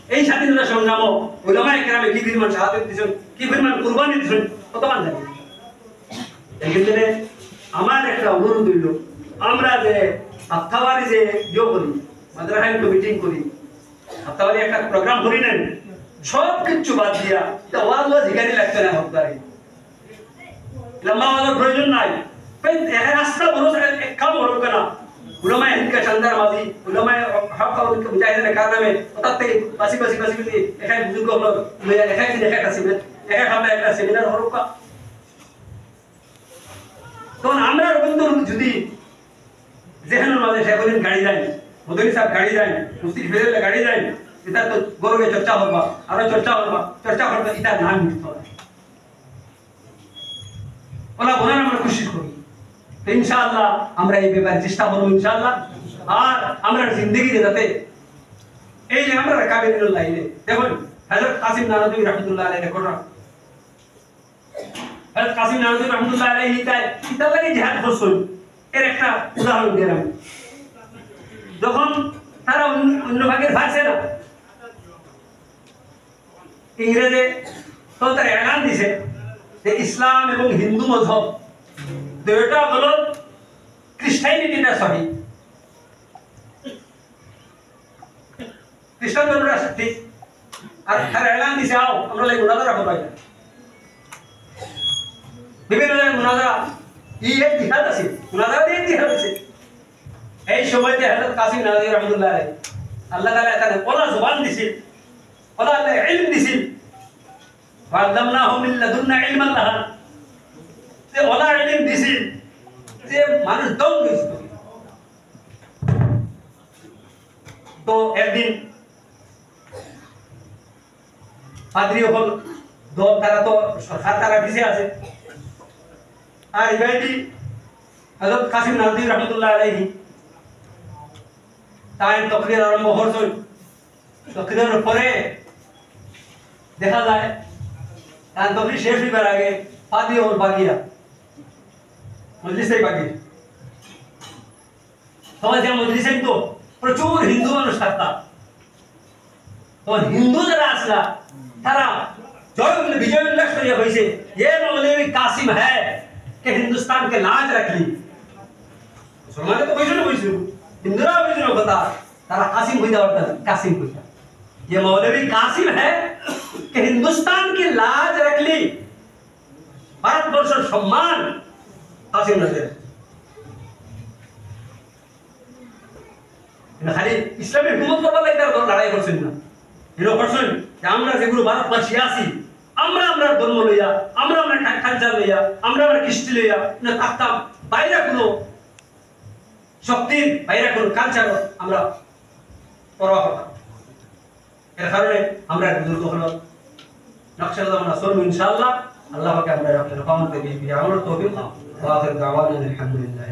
এই স্বাধীনতা সংগ্রাম উলামায়ে কেরামে কি পরিমাণ শাহাদাত দিয়েছেন কি পরিমাণ কুরবানি দিয়েছেন কতমান জানি এই ক্ষেত্রে আমার একটা অনুরোধ হইল আমরা যে হপ্তাবারি যে ইয়ে করি মাদ্রাসায় মিটিং করি হপ্তাবারি একটা প্রোগ্রাম করি নেন সব কিছু বাদ দিয়া এটা ওয়াজ জিগারি লাগতে না হপ্তাবারি লম্বা ওয়াজের প্রয়োজন নাই রাস্তা বড় এক কাম বড় কেনা उलमाए हिंद का शानदार माजी उलमाए हक का उनके मुजाहिदीन कारनामे बताते बासी एका बुजुर्ग हलो लया एका की देखा कासिमेत एका खामला একটা সেমিনার হলো কা তখন আমরা বন্ধু যদি যেহেন মাঝে সেদিন গাড়ি যাই মদনী সাহেব গাড়ি যাই মুফতি ফেরেলে গাড়ি যাই এটা তো গৌরবে চর্চা হবা আর চর্চা করবে এটা নাম মিলতো ওলা বোনার আমরা কোশিশ করি তো ইনশাআল্লাহ আমরা এই ব্যাপারে চেষ্টা করব ইনশাআল্লাহ আর আমরা জিন্দেগিতে যাতে এই যে আমরা কাবিলুল লাইনে দেখুন হযরত কাসিম নানভী রাহমাতুল্লাহ আলাইহি ঘটনা হযরত কাসিম নানভী রাহমাতুল্লাহ আলাইহি তাই কিতাবে জিহাদ করছেন এর একটা উদাহরণ দিলাম যখন তারা অন্য ভাগের ভাষে না ইংরেজি তো তারা এলান দিয়েছে যে ইসলাম এবং হিন্দু মতবাদ দুটো হলো খ্রিস্টানিটিটা সহি খ্রিস্টান ধর্মটা ঠিক আর তারা এলান দিয়েছে আও আমরা লাগে মুনাজারা করব বিভিন্ন জায়গায় মুনাজারা এক জিহাদ আছে মুনাজারা দিয়ে জিহাদ আছে এই সময়তে হযরত কাসিম নানভী রাহমাতুল্লাহ আলাইহি আল্লাহ তাআলা তাকে ওলা জবান দিয়েছেন ওলা আল্লাহ ইলম দিয়েছেন ওয়াল্লামনাহু মিন লাদুন্না ইলমান লাহা যে ওলা ইলম দিয়েছেন যে মানুষ দম দিয়েছে তো একদিন পাদ্রী হল দল তারা তো সরকার তারা দিছে আছে আর ইবাইদি হযরত কাসিম নানভী রাহমাতুল্লাহ আলাইহি তাই তকরির আরম্ভ হরছই তকরিরের পরে দেখা যায় তার তকরির শেষ হইবার আগে পাদ্রী হল বাগিয়া মজলিসেই বাগিয়া তখন যে মজলিসে তো প্রচুর হিন্দু মানুষ থাকতা তখন হিন্দু যারা আসলা তারা विजय उल्लास करिए वैसे ये मौलवी कासिम है कि हिंदुस्तान के लाज रख ली मुसलमान तो वैसे ना वैसे हिंदुरा वैसे ना बता तारा कासिम हुई था कासिम हुई था ये मौलवी कासिम है कि हिंदुस्तान की लाज रख ली भारतवर्ष सम्मान कासिम नजर খালি ইসলামী হুকুমত করবার লাগি তারা লড়াই করছেন না এর করছেন যে আমরা যেগুলো ভারতবাসী আছি আমরা আমরা ধর্ম লইয়া আমরা আমরা কালচার লইয়া আমরা আমরা কৃষ্টি লইয়া না থাকতাম বাইরে কোনো শক্তির বাইরে কোনো কালচার আমরা পরোয়া করতাম এর কারণে আমরা বুজুর্গ হলো নকশাল আমরা চলবো ইনশাআল্লাহ আল্লাহ পাকে আমরা রাখতে পাবো আমরা তৌফিক ওয়া আখির দাওয়ানা আলহামদুলিল্লাহ।